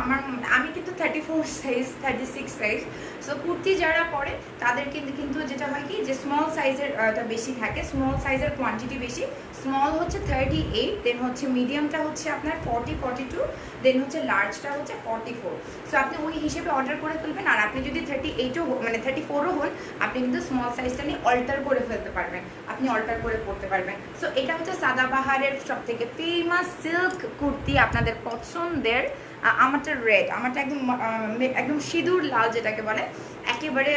আমি কিন্তু 34 সাইজ, 36 সাইজ। সো কুর্তি যারা পরে তাদের কিন্তু যেটা হয় কি, যে স্মল সাইজের বেশি থাকে, স্মল সাইজের কোয়ান্টিটি বেশি। স্মল হচ্ছে 38, দেন হচ্ছে মিডিয়ামটা হচ্ছে আপনার 40, 42, দেন হচ্ছে লার্জটা হচ্ছে 44। সো আপনি ওই হিসেবে অর্ডার করে ফেলবেন। আর আপনি যদি 38ও মানে 34ও হন, আপনি কিন্তু স্মল সাইজটা নিয়ে অল্টার করে ফেলতে পারবেন, আপনি অল্টার করে পড়তে পারবেন। সো এটা হচ্ছে সাদাবাহারের সব থেকে ফেমাস সিল্ক কুর্তি, আপনাদের পছন্দের। আমারটা রেড, আমারটা একদম সিঁদুর লাল যেটাকে বলে, একেবারে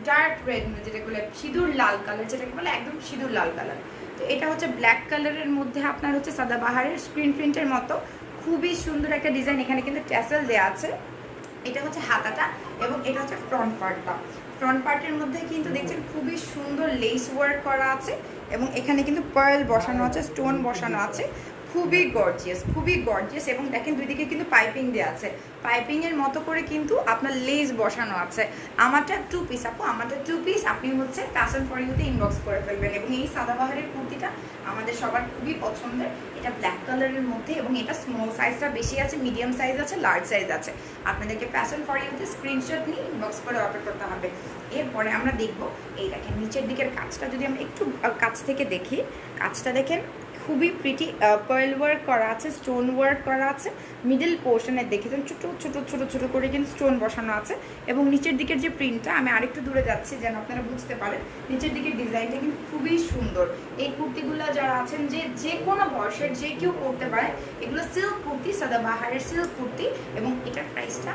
ডার্ক রেড, যেটাকে বলে সিঁদুর লাল কালার, যেটাকে বলে একদম সিঁদুর লাল কালার। তো এটা হচ্ছে ব্ল্যাক কালারের মধ্যে আপনার হচ্ছে সাদাবাহারের স্ক্রিন প্রিন্টের মতো খুবই সুন্দর একটা ডিজাইন। এখানে কিন্তু ট্যাসেল দেওয়া আছে, এটা হচ্ছে হাতাটা এবং এটা হচ্ছে ফ্রন্ট পার্টটা। ফ্রন্ট পার্টের মধ্যে কিন্তু দেখছেন খুবই সুন্দর লেস ওয়ার্ক করা আছে এবং এখানে কিন্তু পার্ল বসানো আছে, স্টোন বসানো আছে, খুবই গর্জিয়াস এবং দেখেন দুই দিকে কিন্তু পাইপিং দেওয়া আছে, পাইপিং এর মতো করে কিন্তু আপনার লেস বসানো আছে। আমারটা 2 পিস আপু, আমারটা 2 পিস, আপনি হচ্ছে ফ্যাশন ফর ইউতে ইনবক্স করে ফেলবেন। এবং এই সাদাবাহারের কুর্তিটা আমাদের সবার খুবই পছন্দের, এটা ব্ল্যাক কালারের মধ্যে এবং এটা স্মল সাইজটা বেশি আছে, মিডিয়াম সাইজ আছে, লার্জ সাইজ আছে। আপনাদেরকে ফ্যাশন ফর ইউতে স্ক্রিনশট নিয়ে ইনবক্স করে অর্ডার করতে হবে। এরপরে আমরা দেখব এই দেখেন নিচের দিকের কাজটা, যদি আমরা একটু কাছ থেকে দেখি, কাজটা দেখেন খুবই প্রিটি পার্ল ওয়ার্ক করা আছে, স্টোন ওয়ার্ক করা আছে। মিডল পোর্শনে দেখেছেন ছোট ছোট ছোট ছোট করে কিন্তু স্টোন বসানো আছে এবং নিচের দিকের যে প্রিন্টটা, আমি আরেকটু দূরে যাচ্ছি যেন আপনারা বুঝতে পারেন, নিচের দিকের ডিজাইনটা কিন্তু খুবই সুন্দর। এই কুর্তিগুলো যারা আছেন যে কোনো বয়সের যে কেউ পরতে পারে, এগুলো সিল্ক কুর্তি, সাদাবাহারের সিল্ক কুর্তি এবং এটার প্রাইসটা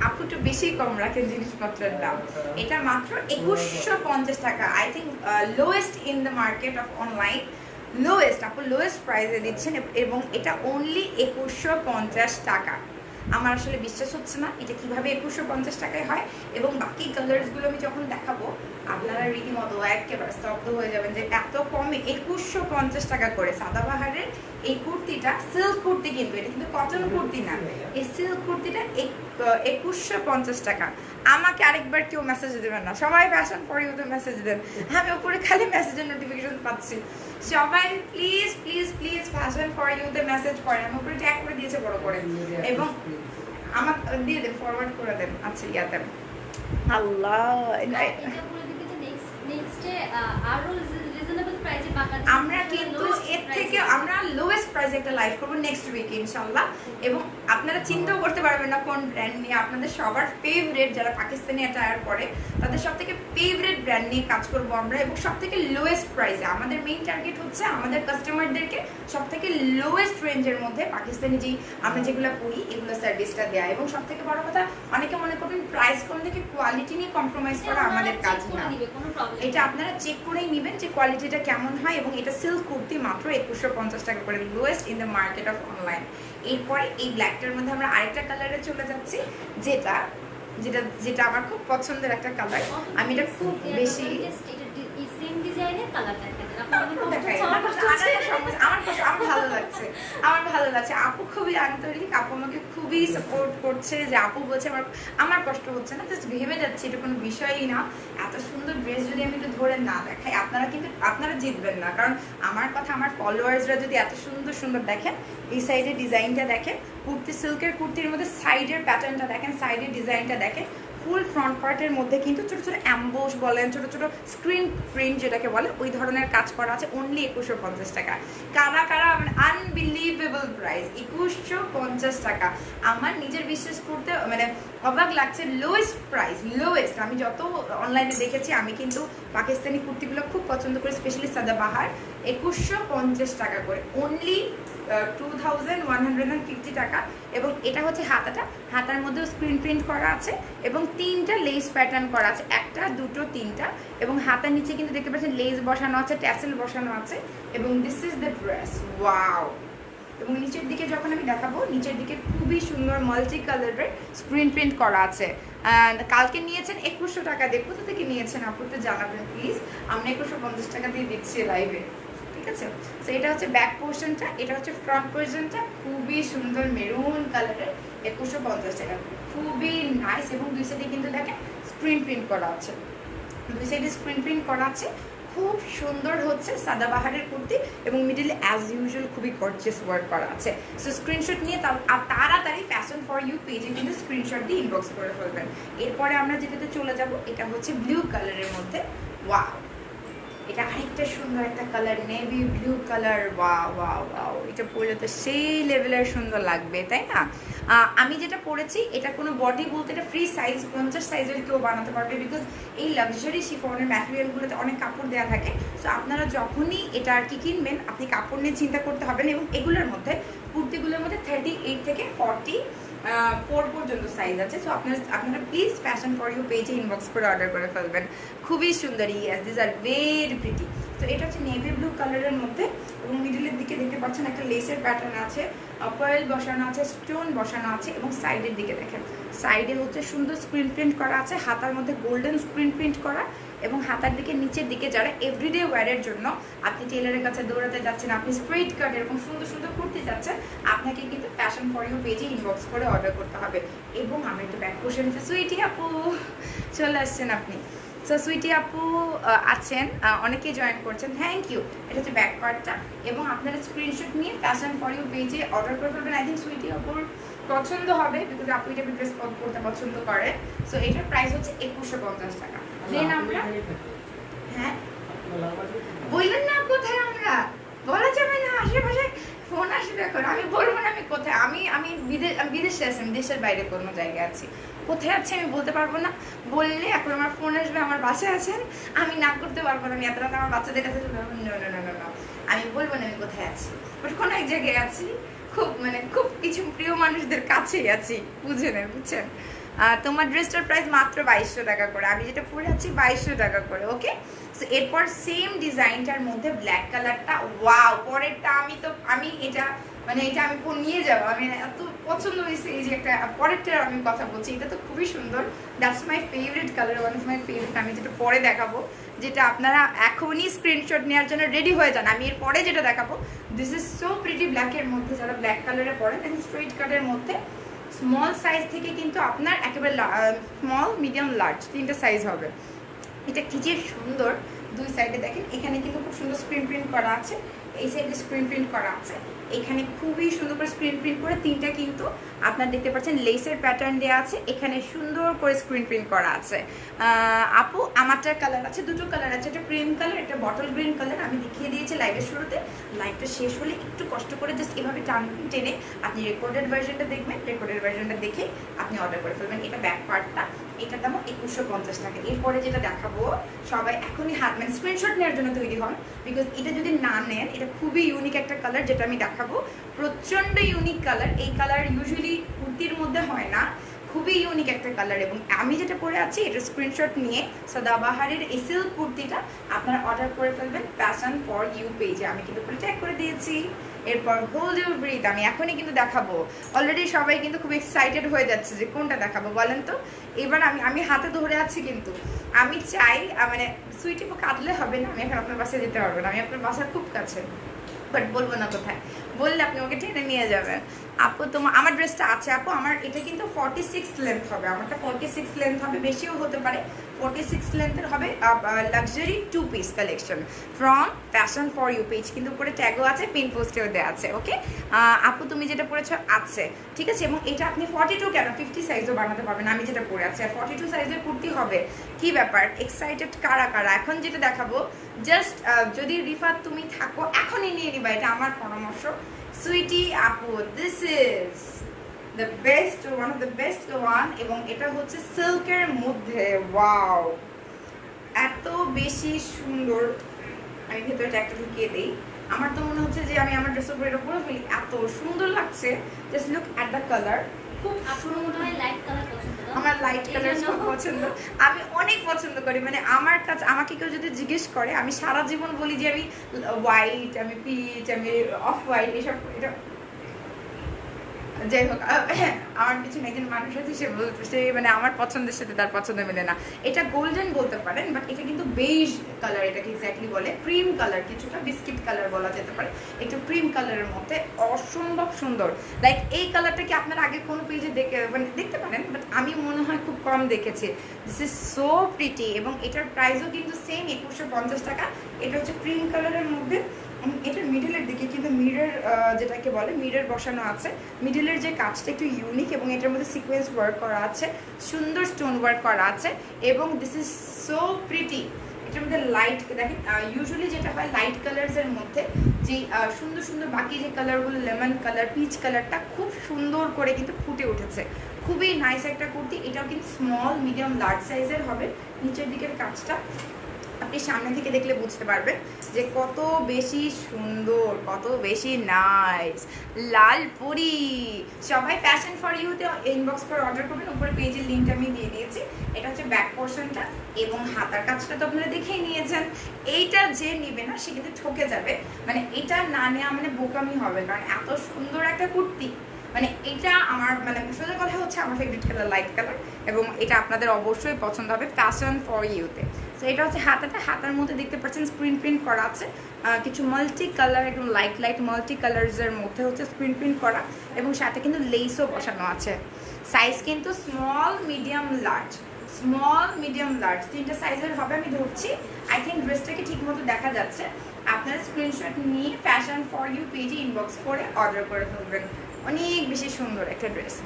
আপু একটু বেশি কম রাখেন জিনিসপত্রের দাম। এটা মাত্র 2150 টাকা, I think lowest in the market of online, lowest আপু, লোয়েস্ট প্রাইসে দিচ্ছেন এবং এটা অনলি 2150 টাকা। আমার আসলে বিশ্বাস হচ্ছে না এটা কিভাবে 2150 টাকায় হয়। এবং বাকি কালার্সগুলো আমি যখন দেখাবো আপনারা রীতিমতো একেবারে স্তব্ধ হয়ে যাবেন যে এত কমে 2150 টাকা করে। সাদাবাহারের এই কুর্তিটা সিল্ক কুর্তি, কিন্তু এটা কিন্তু কটন কুর্তি না, এই সিল্ক কুর্তিটা 2150 টাকা। আমাকে আরেকবার কেউ মেসেজ দেবেন না, সবাই ফ্যাশন ফর ইউতে মেসেজ দেন, আমি উপরে খালি মেসেজের নোটিফিকেশন পাচ্ছি। সবাই please please please fashion for ইউতে মেসেজ করেন, আমি উপরে ট্যাগ করে দিয়েছে বড় করে এবং আমার দিয়ে দেন, ফরওয়ার্ড করে দেন। আচ্ছা ইয়াতে আল্লাহ, আমরা কিন্তু এর থেকে আমরা লোয়েস্ট প্রাইসে একটা লাইভ করব নেক্সট উইকে ইনশাআল্লাহ। এবং আপনারা চিন্তাও করতে পারবেন না কোন ব্র্যান্ড নিয়ে, আপনাদের সবার ফেভারিট যারা পাকিস্তানি অ্যাটায়ার পরে তাদের সবথেকে ফেভারিট ব্র্যান্ড নিয়ে কাজ করব আমরা এবং সবথেকে লোয়েস্ট প্রাইসে। আমাদের মেইন টার্গেট হচ্ছে আমাদের কাস্টমারদেরকে সবথেকে লোয়েস্ট রেঞ্জের মধ্যে পাকিস্তানি যেই আমরা যেগুলো পড়ি এগুলো সার্ভিসটা দেয়া। এবং সবথেকে বড় কথা, অনেকে মনে করবেন প্রাইস কম দেখে কোয়ালিটি নিয়ে কম্প্রোমাইজ করা আমাদের কাজ না, এটা আপনারা চেক করেই নেবেন যে কোয়ালিটিটা কেমন হয়। এবং এটা সিল্ক কুর্তি মাত্র 2150 টাকা করে, lowest in the market of online. এরপরে এই ব্ল্যাকটার মধ্যে আমরা আরেকটা কালারে চলে যাচ্ছি, যেটা যেটা যেটা আমার খুব পছন্দের একটা কালার। আমি এটা খুব বেশি আমার ভালো লাগছে, আপু খুবই আন্তরিক, আপু আমাকে খুবই সাপোর্ট করছে, যে আপু বলছে আমার কষ্ট হচ্ছে না, জাস্ট ভেবে যাচ্ছে এটা কোনো বিষয়ই না। এত সুন্দর ড্রেস যদি আমি একটু ধরে না দেখাই আপনারা জিতবেন না, কারণ আমার কথা আমার ফলোয়ার্সরা যদি এত সুন্দর সুন্দর দেখেন, এই সাইডের ডিজাইনটা দেখেন, কুর্তি সিল্কের কুর্তির মধ্যে সাইডের প্যাটার্নটা দেখেন, সাইডের ডিজাইনটা দেখেন, ফুল ফ্রন্ট পার্টের মধ্যে কিন্তু ছোট ছোট অ্যাম্বোস বলেন, ছোট ছোট স্ক্রিন প্রিন্ট যেটাকে বলে, ওই ধরনের কাজ করা আছে অনলি 2150 টাকা। কারা মানে আনবিলিভেবল প্রাইস 2150 টাকা। আমার নিজের বিশ্বাস করতে মানে অবাক লাগছে, লোয়েস্ট প্রাইস, লোয়েস্ট। আমি যত অনলাইনে দেখেছি, আমি কিন্তু পাকিস্তানি কুর্তিগুলো খুব পছন্দ করি, স্পেশালি সাদাবাহার। 2150 টাকা করে, অনলি 2150 টাকা। এবং এটা হচ্ছে হাতাটা, হাতার মধ্যেও স্ক্রিন প্রিন্ট করা আছে এবং 3টা লেস প্যাটার্ন করা আছে, 1টা 2টো 3টা। এবং হাতার নিচে কিন্তু দেখতে পাচ্ছেন লেস বসানো আছে, ট্যাসেল বসানো আছে এবং this is the dress, wow. এবং নিচের দিকে যখন আমি দেখাবো, নিচের দিকে খুবই সুন্দর মাল্টি কালারের স্ক্রিন প্রিন্ট করা আছে। কালকে নিয়েছেন 2100 টাকা দিয়ে, কোথা থেকে নিয়েছেন আপু তো জানাবেন প্লিজ, আমরা 2150 টাকা দিয়ে দিচ্ছি লাইভে, ঠিক আছে। তো এটা হচ্ছে ব্যাক পোর্শনটা, এটা হচ্ছে ফ্রন্ট পোর্শনটা, খুবই সুন্দর মেরুন কালারের, 2150 টাকা, খুবই নাইস। এবং দুই সাইডে কিন্তু দেখেন স্ক্রিন প্রিন্ট করা আছে, দুই সাইডে স্ক্রিন প্রিন্ট করা আছে, খুব সুন্দর হচ্ছে সাদাবাহারের কুর্তি এবং মিডলে অ্যাজ ইউজুয়াল খুবই গর্জিয়াস ওয়ার্ক করা আছে। সো স্ক্রিনশট নিয়ে তাড়াতাড়ি ফ্যাশন ফর ইউ পেজে কিন্তু স্ক্রিনশট দিয়ে ইনবক্স করে ফেলবেন। এরপরে আমরা যেটাতে চলে যাব, এটা হচ্ছে ব্লু কালারের মধ্যে, ওয়াও, এটা আরেকটা সুন্দর একটা colour, navy blue colour, wow wow wow, এটা পরলে তো সেই লেভেলের সুন্দর লাগবে, তাই না? আমি যেটা পরেছি এটা কোনো বডি বলতে এটা ফ্রি সাইজ, 50 সাইজের কেউ বানাতে পারবে, বিকজ এই লাক্সারি শিফনের ম্যাটেরিয়ালগুলোতে অনেক কাপড় দেওয়া থাকে। সো আপনারা যখনই এটা আর কি কিনবেন, আপনি কাপড় নিয়ে চিন্তা করতে হবে না। এবং এগুলোর মধ্যে কুর্তিগুলোর মধ্যে 38 থেকে 44 পর্যন্ত সাইজ আছে। সো আপনারা প্লিজ ফ্যাশন ফর ইউ পেজে ইনবক্স করে অর্ডার করে ফেলবেন, খুবই সুন্দর। Yes, this are very pretty. তো এটা হচ্ছে নেভি ব্লু কালারের মধ্যে এবং মিডলের দিকে দেখতে পাচ্ছেন একটা লেসের প্যাটার্ন আছে, পার্ল বসানো আছে, স্টোন বসানো আছে এবং সাইডের দিকে দেখেন সাইডে হচ্ছে সুন্দর স্ক্রিন প্রিন্ট করা আছে, হাতার মধ্যে গোল্ডেন স্ক্রিন প্রিন্ট করা এবং হাতার দিকে নিচের দিকে যারা এভরিডে ওয়্যারের জন্য আপনি টেলারের কাছে দৌড়াতে যাচ্ছেন, আপনি স্ট্রেট কাট এরকম সুন্দর সুন্দর কুর্তি যাচ্ছেন, আপনাকে কিন্তু ফ্যাশন ফর ইউ পেজে ইনবক্স করে অর্ডার করতে হবে। এবং আমি একটু ব্যাক কোশ্চেন সুইটি আপু চলে আসছেন আপনি। সো সুইটি আপু আছেন, অনেকেই জয়েন করছেন, থ্যাংক ইউ। এটা হচ্ছে ব্যাক পার্টটা এবং আপনারা স্ক্রিনশট নিয়ে ফ্যাশন ফর ইউ পেজে অর্ডার করে ফেলবেন। আই থিঙ্ক সুইটি আপুর পছন্দ হবে বিকজ আপু এটা ড্রেস করতে পছন্দ করে। সো এটার প্রাইস হচ্ছে 2150 টাকা। দেন আমরা হ্যাঁ বললেন না কোথায়, আমরা বলা যাবে না, আশেপাশে ফোন আসবে এখন, আমি বলবো না আমি কোথায়, আমি বিদেশে আছি, আমি দেশের বাইরে কোনো জায়গায় আছি, কোথায় আছি আমি বলতে পারবো না। বললে এখন আমার ফোন আসবে আমার বাসায় আছেন, আমি না করতে পারবো না, আমি এত রাতে আমার বাচ্চাদের কাছে আমি বলবো না আমি কোথায় আছি, বাট কোনো এক জায়গায় আছি, খুব কিছু প্রিয় মানুষদের কাছেই আছি, বুঝছেন। তোমার ড্রেসটার প্রাইস মাত্র 2200 টাকা করে, আমি যেটা পরে আছি 2200 টাকা করে। ওকে, সো এরপর সেম ডিজাইনটার মধ্যে ব্ল্যাক কালারটা, ওয়াও পরেরটা আমি এটা আমি নিয়ে যাবো, আমি এত পছন্দ হয়েছে। এই যে একটা পরেরটার আমি কথা বলছি, এটা তো খুবই সুন্দর, that's my favourite colour, one of my favourite. আমি যেটা পরে দেখাবো, যেটা আপনারা এখনই স্ক্রিনশট নেওয়ার জন্য রেডি হয়ে যান। আমি এর পরে যেটা দেখাবো, দিস ইজ সো প্রিটি ব্ল্যাকের মধ্যে, যারা ব্ল্যাক কালারে পরেন, স্ট্রেট কাটের মধ্যে স্মল সাইজ থেকে কিন্তু আপনার একেবারে স্মল মিডিয়াম লার্জ তিনটা সাইজ হবে। এটা কি যে সুন্দর, দুই সাইডে দেখেন এখানে কিন্তু খুব সুন্দর স্ক্রিন প্রিন্ট করা আছে, এই সাইডে স্ক্রিন প্রিন্ট করা আছে, এখানে খুবই সুন্দর করে স্ক্রিন প্রিন্ট করে তিনটা কিন্তু আপনার দেখতে পাচ্ছেন লেসের প্যাটার্ন দেওয়া আছে, এখানে সুন্দর করে স্ক্রিন প্রিন্ট করা আছে। আপু আমারটার কালার আছে, দুটো কালার আছে, একটা ক্রিম কালার, একটা বটল গ্রিন কালার। আমি দেখিয়ে দিয়েছি লাইভের শুরুতে, লাইভটা শেষ হলে একটু কষ্ট করে জাস্ট এভাবে টেনে আপনি রেকর্ডেড ভার্জনটা দেখবেন, রেকর্ডেড ভার্জনটা দেখে আপনি অর্ডার করে ফেলবেন। এটা ব্যাক পার্টটা, এটার দাম 2150 টাকা। এরপরে যেটা দেখাবো সবাই এখনই স্ক্রিনশট নেওয়ার জন্য তৈরি হন, বিকজ এটা যদি না নেন, এটা খুবই ইউনিক একটা কালার যেটা আমি দেখাবো, প্রচন্ড ইউনিক কালার। এই কালার ইউজুয়ালি কুর্তির মধ্যে হয় না, খুবই ইউনিক একটা কালার। এবং আমি যেটা পরে আছি এটা স্ক্রিনশট নিয়ে সদাবাহারের এই সিল্ক কুর্তিটা আপনারা অর্ডার করে ফেলবেন ফ্যাশন ফর ইউ পেজে, আমি কিন্তু পুরো ট্যাগ করে দিয়েছি। এরপর হোল্ড ইউর ব্রিথ আমি এখনই কিন্তু দেখাবো, অলরেডি সবাই কিন্তু খুব এক্সাইটেড হয়ে যাচ্ছে যে কোনটা দেখাবো বলেন তো। এবার আমি হাতে ধরে আছি, কিন্তু আমি চাই সুইটি কাঁদলে হবে না, আমি এখন আপনার বাসায় যেতে পারবো না, আমি আপনার বাসার খুব কাছে, বাট বলবো না কোথায়, বললে আপনি ওকে টেনে নিয়ে যাবেন। আপু আমার ড্রেসটা আছে আপু, আমার এটা কিন্তু 46 লেন্থ হবে, আমারটা 46 লেন্থ হবে, বেশিও হতে পারে, 46 লেন্থের হবে। Luxury 2 piece collection from fashion for you page, কিন্তু উপরে ট্যাগও আছে, পিন পোস্টেও দেওয়া আছে। ওকে আপু তুমি যেটা পরেছো আছে ঠিক আছে, এবং এটা আপনি 42 কেন 50 সাইজও বানাতে পারবেন, আমি যেটা পরে আছি। আর 42 সাইজের কুর্তি হবে, কি ব্যাপার, এক্সাইটেড কারা কারা? এখন যেটা দেখাবো জাস্ট যদি রিফাত তুমি থাকো এখনই নিয়ে নিবা, এটা আমার পরামর্শ। সুইটি আপু this is the best, one of the best one, এবং এটা হচ্ছে সিল্কের মধ্যে, ওয়াও এত বেশি সুন্দর। আমি ভেতরে একটা ঢুকিয়ে দিই, আমার তো মনে হচ্ছে যে আমি আমার ড্রেসের উপরে এটা পরে ফেলি, এত সুন্দর লাগছে। Just look at the colour, খুব সুন্দর। লাইট কালার পছন্দ, আমার লাইট কালার খুব পছন্দ, আমি অনেক পছন্দ করি। আমার কাছে আমাকে কেউ যদি জিজ্ঞেস করে, আমি সারা জীবন বলি যে আমি হোয়াইট, আমি পিচ, আমি অফ হোয়াইট, এসব। এটা যাই হোক, আমার পিছনে একজন মানুষ আছে, সে আমার পছন্দের সাথে তার পছন্দ মেলে না। এটা গোল্ডেন বলতে পারেন, বাট এটা কিন্তু বেজ কালার, এটাকে এক্স্যাক্টলি বলে ক্রিম কালার, কিছুটা বিস্কিট কালার বলা যেতে পারে, একটু ক্রিম কালারের মধ্যে, অসম্ভব সুন্দর। লাইক এই কালারটা কি আপনারা আগে কোনো পেজে দেখতে পারেন, বাট আমি মনে হয় খুব কম দেখেছি। দিস ইজ সো প্রিটি, এবং এটার প্রাইসও কিন্তু সেম 2150 টাকা। এটা হচ্ছে ক্রিম কালারের মধ্যে, এটার মিডলের দিকে কিন্তু মিরর, যেটাকে বলে মিরর বসানো আছে, মিডলের যে কাজটা একটু ইউনিক, এবং এটার মধ্যে সিকোয়েন্স ওয়ার্ক করা আছে, সুন্দর স্টোন ওয়ার্ক করা আছে, এবং দিস ইজ সো প্রিটি। এটার মধ্যে লাইট দেখেন, ইউজুয়ালি যেটা হয় লাইট কালার্সের মধ্যে যে সুন্দর সুন্দর বাকি যে কালারগুলো, লেমন কালার, পিচ কালারটা খুব সুন্দর করে কিন্তু ফুটে উঠেছে, খুবই নাইস একটা কুর্তি। এটাও কিন্তু স্মল মিডিয়াম লার্জ সাইজের হবে, নিচের দিকের কাজটা আপনি সামনে থেকে দেখলে বুঝতে পারবেন যে কত বেশি সুন্দর, কত বেশি নাইস। লাল পরি সবাই ফ্যাশন ফর ইউতে ইনবক্স করে অর্ডার করবেন। উপরে পেজের লিঙ্কটা আমি দিয়ে দিয়েছি। এটা হচ্ছে ব্যাক পোর্শনটা এবং হাতার কাজটা তো আপনারা দেখেই নিয়েছেন। এইটা যে নিবে না সে কিন্তু ঠকে যাবে, মানে এটা না নেওয়া মানে বোকামি হবে, কারণ এত সুন্দর একটা কুর্তি, মানে এটা আমার মানে সোজা কথা হচ্ছে আমার ফেভারিট কালার লাইট কালার, এবং এটা আপনাদের অবশ্যই পছন্দ হবে ফ্যাশন ফর ইউতে। তো এটা হচ্ছে হাতাটা, হাতার মধ্যে দেখতে পাচ্ছেন প্রিন্ট করা আছে কিছু মাল্টি কালার, একদম লাইট মাল্টি কালার্সের মধ্যে হচ্ছে প্রিন্ট করা, এবং সাথে কিন্তু লেসও বসানো আছে। সাইজ কিন্তু স্মল মিডিয়াম লার্জ তিনটা সাইজের হবে আমি ধরছি। আই থিঙ্ক ড্রেসটাকে ঠিক মতো দেখা যাচ্ছে। আপনারা স্ক্রিনশট নিয়ে ফ্যাশন ফর ইউ পেজে ইনবক্স করে অর্ডার করে ফেলবেন। অনেক বেশি সুন্দর একটা ড্রেস।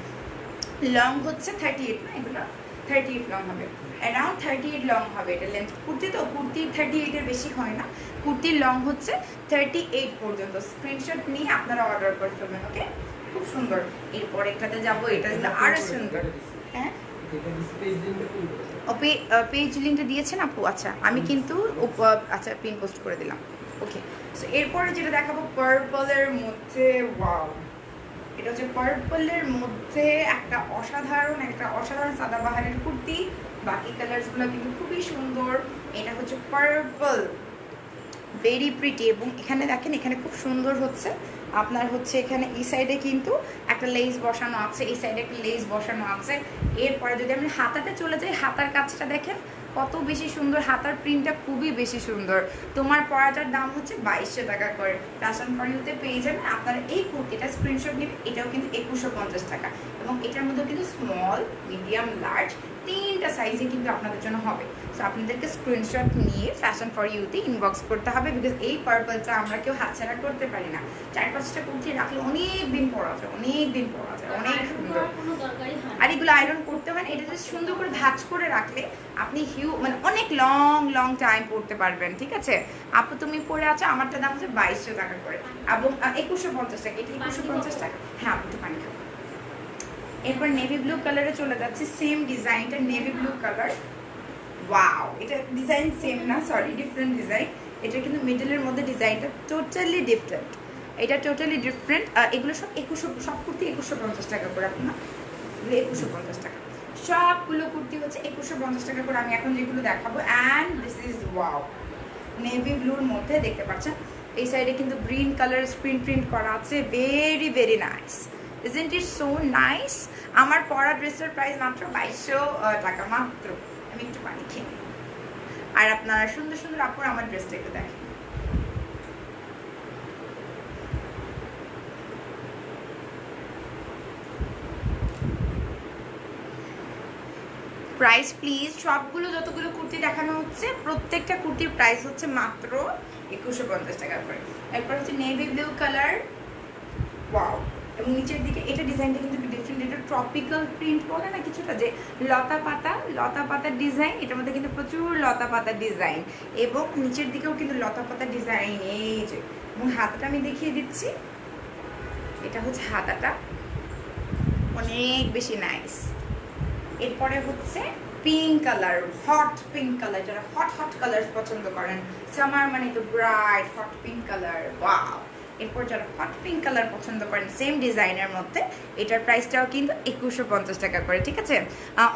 লং হচ্ছে 38 না, এগুলো 38 লং হবে, অ্যারাউন্ড 38 লং হবে এটা লেন্থ। কুর্তি তো কুর্তির 38 এর বেশি হয় না, কুর্তির লং হচ্ছে 38 পর্যন্ত। স্ক্রিনশট নিয়ে আপনারা অর্ডার করে ফেলবেন। ওকে, খুব সুন্দর। এরপর একটাতে যাবো, এটা দিলে আরো সুন্দর। হ্যাঁ, পেজ লিঙ্কটা দিয়েছেন আপু? আচ্ছা, আমি কিন্তু আচ্ছা পিন পোস্ট করে দিলাম। ওকে, সো এরপরে যেটা দেখাবো পার্পলের মধ্যে, ওয়াও, এটা হচ্ছে পার্পলের মধ্যে একটা অসাধারণ সাদাবাহারের কুর্তি। বাকি কালারসগুলো কিন্তু খুবই সুন্দর। এটা হচ্ছে পার্পল, ভেরি প্রিটি, এবং এখানে দেখেন এখানে খুব সুন্দর হচ্ছে আপনার হচ্ছে এখানে এই সাইডে কিন্তু একটা লেস বসানো আছে, এই সাইডে একটা লেস বসানো আছে। এরপরে যদি আমি হাতাতে চলে যাই, হাতার কাজটা দেখেন কত বেশি সুন্দর, হাতার প্রিন্টটা খুবই বেশি সুন্দর। তোমার পরাটার দাম হচ্ছে 2200 টাকা করে। ফ্যাশন ফর ইউতে পেয়ে যাবেন আপনারা এই কুর্তিটা। স্ক্রিনশট নেবেন, এটাও কিন্তু 2150 টাকা, এবং এটার মধ্যে কিন্তু স্মল মিডিয়াম লার্জ তিনটা সাইজে কিন্তু আপনাদের জন্য হবে। সো আপনাদেরকে স্ক্রিনশট নিয়ে ফ্যাশন ফর ইউতে ইনবক্স করতে হবে, বিকজ এই পার্পলটা আমরা কেউ হাতছাড়া করতে পারি না। 4-5টা কুর্তি রাখলে অনেক দিন পরা যায়, অনেক সুন্দর। আর এগুলো আয়রন করতে হয় না, এটা যদি সুন্দর করে ভাঁজ করে রাখলে আপনি মানে অনেক লং টাইম পরতে পারবেন। ঠিক আছে আপু, তুমি পরে আছো, আমারটা দাম হচ্ছে 2200 টাকা করে, এবং 2150 টাকা। এটা 2150 টাকা। হ্যাঁ, আপনি একটু পানি খাবো। এরপর নেভি ব্লু কালারে চলে যাচ্ছে, সেম ডিজাইনটা নেভি ব্লু কালার। ওয়াও, এটা ডিজাইন সেম না, সরি ডিফারেন্ট ডিজাইন। এটা কিন্তু মিডলের মধ্যে ডিজাইনটা টোটালি ডিফারেন্ট, এটা টোটালি ডিফারেন্ট। এগুলো সব 2100, সব কুর্তি 2150 টাকা করে। আপনার 2150 টাকা সবগুলো কুর্তি হচ্ছে 2150 টাকা করে। আমি এখন যেগুলো দেখাবো, and this is wow, navy ব্লুর মধ্যে দেখতে পাচ্ছেন এই সাইডে কিন্তু গ্রিন কালার প্রিন্ট করা আছে। Very nice, isn't it so nice? আমার পরা ড্রেসের প্রাইস মাত্র 2200 টাকা মাত্র। আমি একটু পানি খেয়ে নিই। আর আপনারা সুন্দর আপুর আমার ড্রেসটা একটু দেখেন। প্রাইস প্লিজ, সবগুলো যতগুলো কুর্তি দেখানো হচ্ছে প্রত্যেকটা কুর্তির প্রাইস হচ্ছে মাত্র 2150 টাকা করে। এরপর হচ্ছে নেভি ব্লু কালার, ওয়াও, এবং নিচের দিকে এটা ডিজাইনটা কিন্তু ডিফারেন্ট। এটা ট্রপিক্যাল প্রিন্ট বলে না কিছুটা, যে লতা পাতার ডিজাইন। এটার মধ্যে কিন্তু প্রচুর লতা পাতার ডিজাইন, এবং নিচের দিকেও কিন্তু লতা পাতার ডিজাইন। এই যে, এবং হাতাটা আমি দেখিয়ে দিচ্ছি, এটা হচ্ছে হাতাটা, অনেক বেশি নাইস। এরপরে হচ্ছে pink colour, hot pink colour, যারা হট কালার পছন্দ করেন, সামার মানে তো bright hot pink colour, wow. এরপর যারা হট পিঙ্ক কালার পছন্দ করেন সেম ডিজাইনের মধ্যে, এটার প্রাইসটাও কিন্তু 2150 টাকা করে। ঠিক আছে,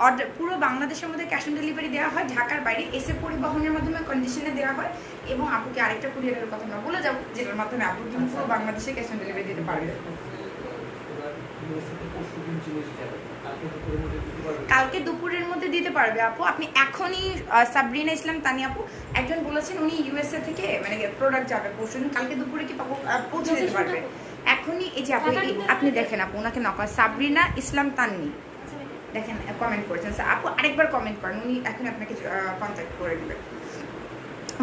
অর্ডার পুরো বাংলাদেশের মধ্যে ক্যাশ অন ডেলিভারি দেওয়া হয়, ঢাকার বাইরে এসে পরিবহনের মাধ্যমে কন্ডিশনে দেওয়া হয়। এবং আপুকে আরেকটা কুরিয়ারের কথা আমরা বলে যাবো, যেটার মাধ্যমে আপু কিন্তু পুরো বাংলাদেশে ক্যাশ অন ডেলিভারি দিতে পারবে। কালকে দুপুরের মধ্যে দিতে পারবে আপু। আপনি এখনই সাবরিনা ইসলাম তানি আপু একজন বলেছেন উনি ইউএসএ থেকে মানে প্রোডাক্ট যাবে পরশু, কালকে দুপুরে কি পৌঁছে দিতে পারবে এখনই? এই যে আপু, আপনি দেখেন আপু, ওনাকে নক সাবরিনা ইসলাম তান্নি দেখেন কমেন্ট করেছেন আপু, আরেকবার কমেন্ট করেন, উনি এখন আপনাকে কন্ট্যাক্ট করে দেবেন।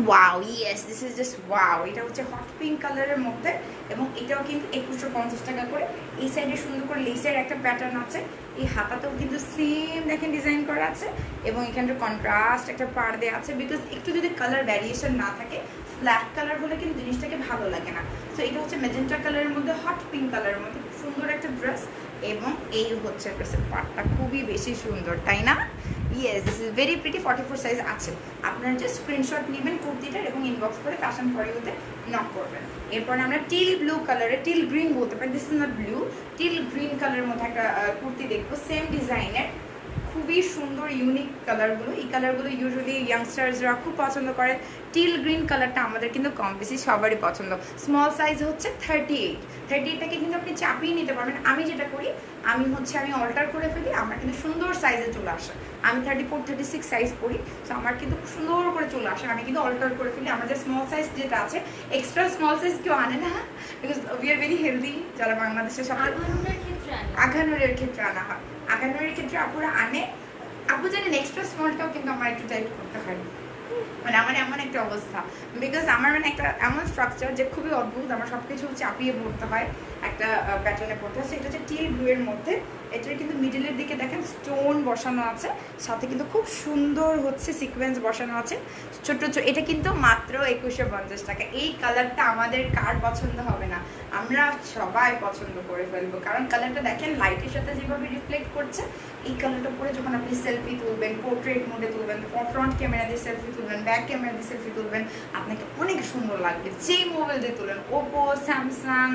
Wow, yes, this is just wow. এটা হচ্ছে হট পিঙ্ক কালারের মধ্যে, এবং এটাও কিন্তু 2150 টাকা করে। এই সাইডে সুন্দর করে লেসের একটা প্যাটার্ন আছে, এই হাতাতেও কিন্তু সেম দেখেন ডিজাইন করা আছে, এবং এখানটা কন্ট্রাস্ট একটা পাড় দেওয়া আছে, বিকজ একটু যদি কালার ভ্যারিয়েশন না থাকে, ফ্ল্যাট কালার হলে কিন্তু জিনিসটাকে ভালো লাগে না। সো এটা হচ্ছে ম্যাজেন্টা কালারের মধ্যে, হট পিঙ্ক কালারের মধ্যে, সুন্দর একটা ড্রেস। এবং এই হচ্ছে ড্রেসের পার্টটা খুবই বেশি সুন্দর, তাই না? Yes this is very pretty 44 size আছে। আপনারা জাস্ট স্ক্রিনশট নেবেন কুর্তিটার এবং ইনবক্স করে ফ্যাশন ফর ইউতে নক করবেন। এরপর আমরা টিল ব্লু কালারে, টিল গ্রিন বলতে পারেন, this is not blue, till green কালারের মধ্যে একটা কুর্তি দেখবো সেম ডিজাইনের, খুবই সুন্দর ইউনিক কালারগুলো। এই কালারগুলো ইউজুয়ালি ইয়াংস্টার্সরা খুব পছন্দ করে। টিল গ্রিন কালারটা আমাদের কিন্তু কম বেশি সবারই পছন্দ। স্মল সাইজ হচ্ছে 38, 38টাকে কিন্তু আপনি চাপিয়ে নিতে পারবেন। আমি যেটা করি আমি অল্টার করে ফেলি, আমার কিন্তু সুন্দর সাইজে চলে আসে। আমি 34, 36 সাইজ পরি, তো আমার কিন্তু সুন্দর করে চলে আসে। আমি কিন্তু অল্টার করে ফেলি। আমাদের স্মল সাইজ যেটা আছে, এক্সট্রা স্মল সাইজ কেউ আনে না, because we are very healthy যারা বাংলাদেশের সাথে। আঘানুরের ক্ষেত্রে আনা হয়, আঘানুরের ক্ষেত্রে আপুরা আনে। আপু জানেন এক্সট্রা স্মলটাও কিন্তু আমার একটু টাইট করতে হয়, মানে আমার এমন একটা অবস্থা, বিকজ আমার মানে একটা এমন স্ট্রাকচার যে খুবই অদ্ভুত, আমার সব কিছু চাপিয়ে পড়তে হয়, একটা প্যাটার্নে পড়তে হয়। সেটা হচ্ছে টিল ব্লু এর মধ্যে। এটার কিন্তু মিডলের দিকে দেখেন স্টোন বসানো আছে, সাথে কিন্তু খুব সুন্দর হচ্ছে সিকোয়েন্স বসানো আছে ছোট ছোট। এটা কিন্তু মাত্র 2150 টাকা। এই কালারটা আমাদের কার পছন্দ হবে না, আমরা সবাই পছন্দ করে ফেলবো, কারণ কালারটা দেখেন লাইটের সাথে যেভাবে রিফ্লেক্ট করছে। এই কালারটা পরে যখন আপনি সেলফি তুলবেন, পোর্ট্রেট মোডে তুলবেন, ফ্রন্ট ক্যামেরা দিয়ে সেলফি তুলবেন, ব্যাক ক্যামেরা দিয়ে সেলফি তুলবেন, আপনাকে অনেক সুন্দর লাগবে। যেই মোবাইল দিয়ে তুলেন, ওপো, স্যামসাং,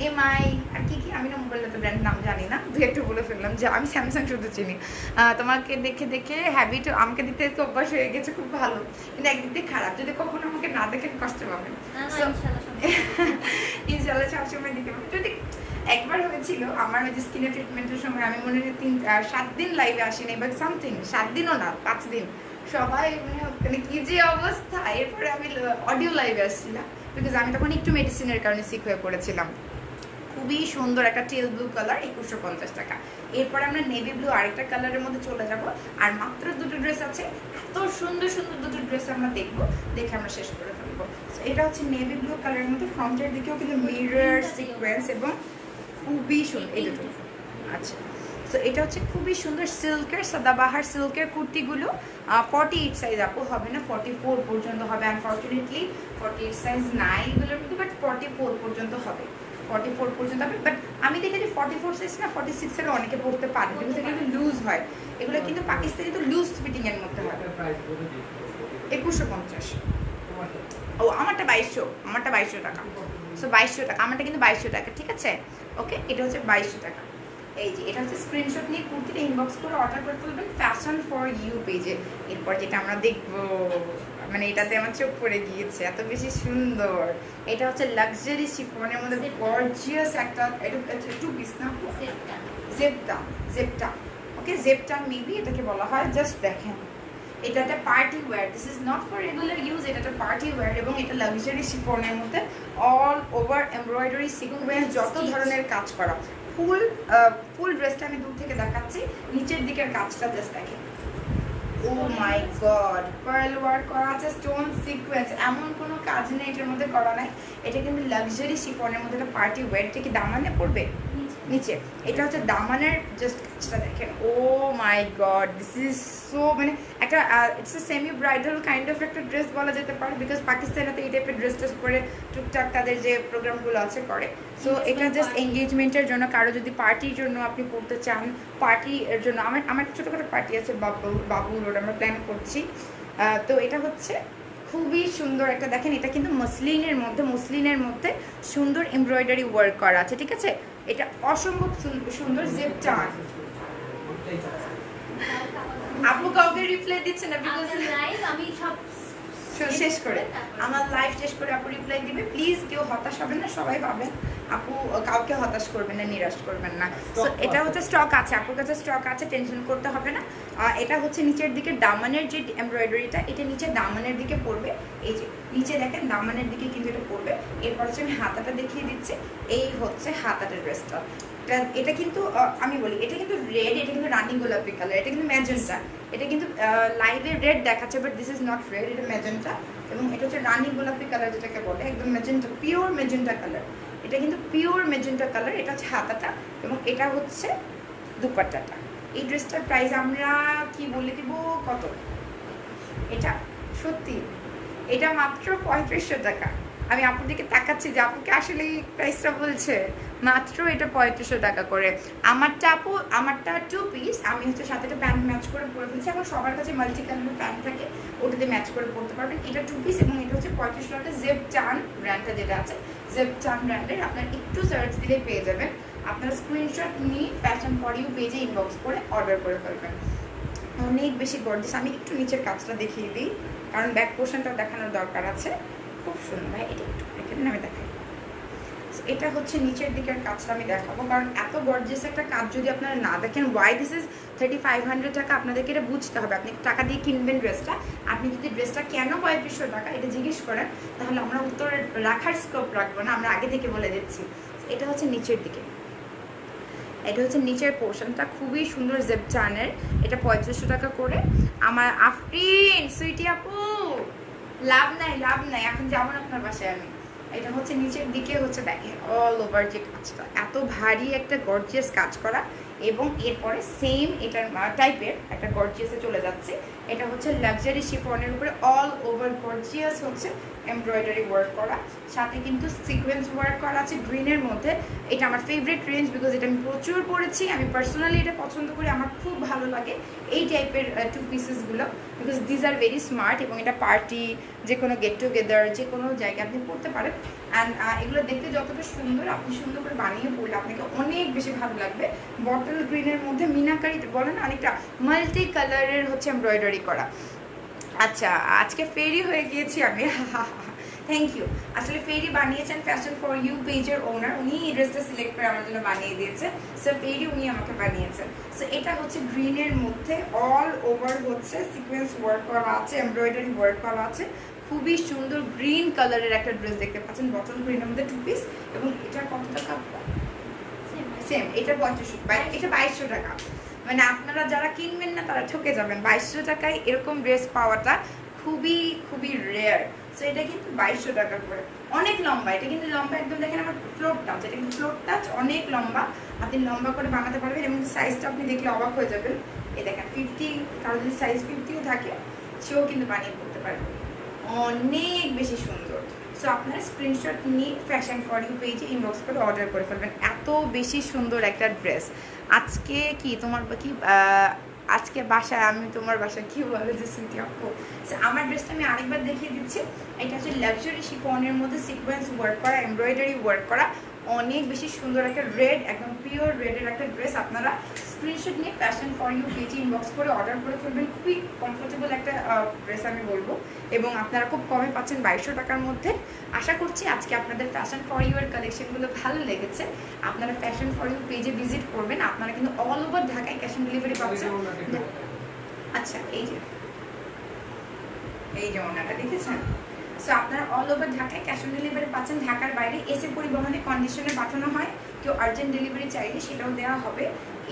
এমআই আর কি কি, আমি না মোবাইলটা তো ব্র্যান্ড নাম জানি না, দু একটু বলে ফেললাম যে আমি স্যামসাং শুধু চিনি। তোমাকে দেখে দেখে হ্যাবিট, আমাকে দেখতে দেখতে অভ্যাস হয়ে গেছে, খুব ভালো, কিন্তু একদিক দিয়ে খারাপ। যদি কখনো আমাকে না দেখে কষ্ট পাবেন, ইনশাল্লাহ সবসময় দিতে পারবেন। যদি একবার হয়েছিল আমার ওই যে স্কিনের ট্রিটমেন্টের সময়, আমি মনে হয় 7 দিন লাইভে আসিনি, বাট সামথিং 7 দিনও না 5 দিন, সবাই মানে কি যে অবস্থা। এরপরে আমি অডিও লাইভে আসছিলাম, বিকজ আমি তখন একটু মেডিসিনের কারণে সিক হয়ে পড়েছিলাম। খুবই সুন্দর একটা টেল ব্লু কালার, 2150 টাকা। এরপরে আমরা নেভি ব্লু আরেকটা কালারের মধ্যে চলে যাব, আর মাত্র দুটো ড্রেস আছে। এত সুন্দর সুন্দর দুটো ড্রেস আমরা দেখবো, দেখে আমরা শেষ করে ফেলবো। এটা হচ্ছে নেভি ব্লু কালারের মধ্যে, ফ্রন্টের দিকেও কিন্তু মিরর সিকোয়েন্স এবং খুবই সুন্দর এই দুটো। আচ্ছা, সো এটা হচ্ছে খুবই সুন্দর সিল্কের, সাদাবাহার সিল্কের কুর্তিগুলো। 48 সাইজ আপু হবে না, 44 পর্যন্ত হবে। আনফর্চুনেটলি 48 সাইজ নাই এগুলোর মধ্যে, বাট 44 পর্যন্ত হবে, 44 পর্যন্ত হবে। বাট আমি দেখেছি 44 সাইজ না 46 এর অনেকে পড়তে পারে, কিন্তু এগুলো কিন্তু লুজ হয়। এগুলো কিন্তু পাকিস্তানি তো লুজ ফিটিং এর মধ্যে হয়। 2150। ও আমারটা 2200, আমারটা 2200 টাকা। সো 2200 টাকা, আমারটা কিন্তু 2200 টাকা, ঠিক আছে। ওকে, এটা হচ্ছে 2200 টাকা। এই যে এটা হচ্ছে স্ক্রিনশট নিয়ে কুর্তিটা ইনবক্স করে অর্ডার করে ফেলবেন ফ্যাশন ফর ইউ পেজে। এরপর যেটা আমরা দেখবো, মানে এটাতে আমার চোখ পড়ে গিয়েছে, এত বেশি সুন্দর। এটা হচ্ছে লাক্সারি শিফনের মধ্যে গর্জিয়াস একটা, এটা টু পিস না, জেপটা, জেপটা, ওকে জেপটা মেবি এটাকে বলা হয়। জাস্ট দেখেন, এটা একটা party wear, this is not for regular use, এটা একটা পার্টি ওয়্যার, এবং এটা লাক্সারি শিফনের মধ্যে অল ওভার এমব্রয়ডারি সিকোয়েন্স, যত ধরনের কাজ করা। ফুল ড্রেসটা আমি দূর থেকে দেখাচ্ছি, নিচের দিকের কাজটা জাস্ট দেখেন। ও মাই গড, পার্ল ওয়ার্ক করা আছে, স্টোন সিকোয়েন্স, এমন কোনো কাজ নেই এটার মধ্যে করা নাই। এটা কিন্তু লাক্সারি শিফনের মধ্যে একটা পার্টি ওয়্যার। এটা কি দামানে পড়বে? নিচে এটা হচ্ছে দামানের জাস্ট কাজটা দেখেন। ও মাই গড, দিস ইজ সো, মানে একটা it's a semi bridal kind of একটা ড্রেস বলা যেতে পারে, বিকজ পাকিস্তানেতে এই টাইপের ড্রেস টেস করে টুকটাক তাদের যে প্রোগ্রামগুলো আছে করে। সো এটা জাস্ট এঙ্গেজমেন্টের জন্য, কারো যদি পার্টির জন্য আপনি পড়তে চান, পার্টির জন্য। আমার ছোটোখাটো পার্টি আছে বাবুর, ওটা আমরা প্ল্যান করছি। তো এটা হচ্ছে খুবই সুন্দর একটা, দেখেন এটা কিন্তু মসলিনের মধ্যে সুন্দর এমব্রয়ডারি ওয়ার্ক করা আছে, ঠিক আছে। এটা অসম্ভব সুন্দর। জেপটা আপু কাউকে রিপ্লাই দিচ্ছে না, বিকজ আমি সব শেষ করে, আমার লাইভ শেষ করে আপু রিপ্লাই দিবে। প্লিজ কেউ হতাশ হবেন না, সবাই পাবেন। আপু কাউকে হতাশ করবেন না, নিরাশ করবেন না। তো এটা হচ্ছে স্টক আছে, আপুর কাছে স্টক আছে, টেনশন করতে হবে না। এটা হচ্ছে নিচের দিকে দামানের যে এমব্রয়ডারিটা, এটা নিচে দামানের দিকে পড়বে। এই যে নিচে দেখেন দামানের দিকে কিন্তু এটা পড়বে। এরপর হচ্ছে আমি হাতাটা দেখিয়ে দিচ্ছি। এই হচ্ছে হাতাটার ড্রেসটা। এটা কিন্তু আমি বলি, এটা কিন্তু রেড, এটা কিন্তু রানিং গোলাপি কালার, এটা কিন্তু ম্যাজেন্টা। এটা কিন্তু লাইভে রেড দেখাচ্ছে, but this is not red, এটা ম্যাজেন্টা। এবং এটা হচ্ছে রানিং গোলাপি কালার, যেটাকে বলে একদম ম্যাজেন্টা, পিওর ম্যাজেন্টা কালার। এটা কিন্তু পিওর ম্যাজেন্টা কালার। এটা হচ্ছে হাতাটা, এবং এটা হচ্ছে দুপাট্টাটা। এই ড্রেসটার প্রাইস আমরা কি বলে দিব, কত এটা, সত্যি এটা মাত্র 3500 টাকা। আমি আপুর দিকে তাকাচ্ছি যে আপুকে আসলে এই প্রাইসটা বলছে। মাত্র এটা 3500 টাকা করে। আমারটা 2 পিস, আমি হচ্ছে সাথে একটা প্যান্ট ম্যাচ করে পরে ফেলছি। এখন সবার কাছে মাল্টি কালারের প্যান্ট থাকে, ওটাতে ম্যাচ করে পরতে পারবেন। এটা 2 পিস এবং এটা হচ্ছে 3500 টাকা। জেব চান ব্র্যান্ডটা যেটা আছে, জেব চান ব্র্যান্ডের, আপনার একটু সার্চ দিলেই পেয়ে যাবেন। আপনার স্ক্রিনশট নিয়ে ফ্যাশন ফর ইউ পেজে ইনবক্স করে অর্ডার করে ফেলবেন। অনেক বেশি গর্জিয়াস। আমি একটু নিচের কাজটা দেখিয়ে দিই, কারণ ব্যাক পোর্শনটাও দেখানোর দরকার আছে। খুব সুন্দর ভাই, এটা একটু রেখে দিন, আমি দেখাই। এটা হচ্ছে নিচের দিকের কাজটা আমি দেখাবো, কারণ এত গর্জিয়াস একটা কাজ যদি আপনারা না দেখেন, ওয়াই দিস ইজ 3500 টাকা, আপনাদেরকে এটা বুঝতে হবে। আপনি টাকা দিয়ে কিনবেন ড্রেসটা, আপনি যদি ড্রেসটা কেন 3500 টাকা এটা জিজ্ঞেস করেন, তাহলে আমরা উত্তর রাখার স্কোপ রাখবো না, আমরা আগে থেকে বলে দিচ্ছি। এটা হচ্ছে নিচের দিকে, এটা হচ্ছে নিচের পোর্শনটা, খুবই সুন্দর জেব চানের। এটা 3500 টাকা করে। আমার আফরিন সুইটি আপু, লাভ নাই, এখন যাবো না আপনার বাসায় আমি। এটা হচ্ছে নিচের দিকে হচ্ছে দেখেন অল ওভার যে কাজটা, এত ভারী একটা গর্জিয়াস কাজ করা, এবং এরপরে সেম এটার টাইপের একটা গর্জিয়াসে চলে যাচ্ছে। এটা হচ্ছে লাক্সারি শিফনের উপরে অল ওভার গর্জিয়াস হচ্ছে এমব্রয়ডারি ওয়ার্ক করা, সাথে কিন্তু সিকোয়েন্স ওয়ার্ক করা আছে গ্রিনের মধ্যে। এটা আমার ফেভারিট রেঞ্জ, বিকজ এটা আমি প্রচুর পরেছি, আমি পার্সোনালি এটা পছন্দ করি, আমার খুব ভালো লাগে এই টাইপের 2 পিসেসগুলো, because these are very smart. এবং এটা পার্টি, যে কোনো গেট টুগেদার, যে কোনো জায়গায় আপনি পড়তে পারেন। অ্যান্ড এগুলো দেখতে যতটা সুন্দর, আপনি সুন্দর করে বানিয়ে পড়লে আপনাকে অনেক বেশি ভালো লাগবে। বটল গ্রিনের মধ্যে মিনাকারি বলে না, অনেকটা মাল্টি কালারের হচ্ছে এমব্রয়ডারি করা। আচ্ছা, আজকে ফেরি হয়ে গিয়েছি আমি, থ্যাংক ইউ। আসলে ফেরি বানিয়েছেন ফ্যাশন ফর ইউ পেজের ওনার, উনি এই ড্রেসটা সিলেক্ট করে আমার জন্য বানিয়ে দিয়েছেন। সো ফেরি উনি আমাকে বানিয়েছেন। সো এটা হচ্ছে গ্রিনের মধ্যে অল ওভার হচ্ছে সিকোয়েন্স ওয়ার্ক করা আছে, এমব্রয়ডারি ওয়ার্ক করা আছে, খুবই সুন্দর গ্রিন কালারের একটা ড্রেস দেখতে পাচ্ছেন, বটল গ্রিনের মধ্যে 2 পিস। এবং এটা কত টাকা? সেম, এটা 2500, এটা 2200 টাকা। মানে আপনারা যারা কিনবেন না তারা ঠকে যাবেন। 2200 টাকায় এরকম ড্রেস পাওয়াটা খুবই খুবই রেয়ার। সো এটা কিন্তু 2200 টাকা করে। অনেক লম্বা, এটা কিন্তু লম্বা একদম, দেখেন আমার ফ্লোর টাচ, এটা কিন্তু ফ্লোর টাচ অনেক লম্বা, আপনি লম্বা করে বানাতে পারবেন। এবং সাইজটা আপনি দেখলে অবাক হয়ে যাবেন। এই দেখেন 50, কারো যদি সাইজ 50ও থাকে সেও কিন্তু বানিয়ে পড়তে পারবে, অনেক বেশি সুন্দর। সো আপনারা স্ক্রিনশট নিয়ে ফ্যাশন ফর ইউ পেজে ইনবক্স করে অর্ডার করে ফেলবেন। এত বেশি সুন্দর একটা ড্রেস। আজকে কি তোমার কি আজকে বাসায়, আমি তোমার বাসায় কি বলে যে সুইটি আপু। আমার ড্রেসটা আমি আরেকবার দেখিয়ে দিচ্ছি। এটা হচ্ছে লাক্সারি শিফনের মধ্যে সিকোয়েন্স ওয়ার্ক করা, এমব্রয়ডারি ওয়ার্ক করা, অনেক বেশি সুন্দর একটা রেড, একদম পিওর রেডের একটা ড্রেস। আপনারা স্ক্রিনশট নিয়ে ফ্যাশন ফর ইউ পেজে ইনবক্স করে অর্ডার করে ফেলবেন। খুবই কমফোর্টেবল একটা ড্রেস আমি বলবো, এবং আপনারা খুব কমে পাচ্ছেন 2200 টাকার মধ্যে। আশা করছি আজকে আপনাদের ফ্যাশন ফর ইউ এর কালেকশনগুলো ভালো লেগেছে। আপনারা ফ্যাশন ফর ইউ পেজে ভিজিট করবেন। আপনারা কিন্তু অল ওভার ঢাকায় ক্যাশ অন ডেলিভারি পাচ্ছেন। আচ্ছা, এই যে ওনাটা দেখেছেন। সো আপনারা অল ওভার ঢাকায় ক্যাশ অন ডেলিভারি পাচ্ছেন। ঢাকার বাইরে এসে পরিবহনে কন্ডিশনে পাঠানো হয়, কেউ আর্জেন্ট ডেলিভারি চাইলে সেটাও দেওয়া হবে।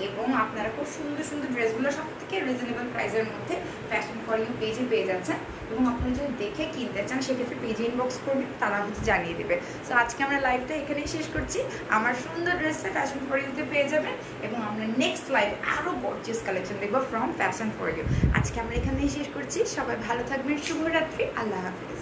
এবং আপনারা খুব সুন্দর সুন্দর ড্রেসগুলো সব থেকে রিজনেবল প্রাইসের মধ্যে ফ্যাশন ফর ইউ পেজে পেয়ে যাচ্ছেন। এবং আপনারা যদি দেখে কিনতে চান সেক্ষেত্রে পেজে ইনবক্স করবেন, তারা হচ্ছে জানিয়ে দেবে। সো আজকে আমরা লাইভটা এখানেই শেষ করছি। আমার সুন্দর ড্রেসটা ফ্যাশন ফর ইউতে পেয়ে যাবেন, এবং আমরা নেক্সট লাইভ আরও গর্জিয়াস কালেকশন দেখবো ফ্রম ফ্যাশন ফর ইউ। আজকে আমরা এখানেই শেষ করছি। সবাই ভালো থাকবেন, শুভরাত্রি, আল্লাহ হাফিজ।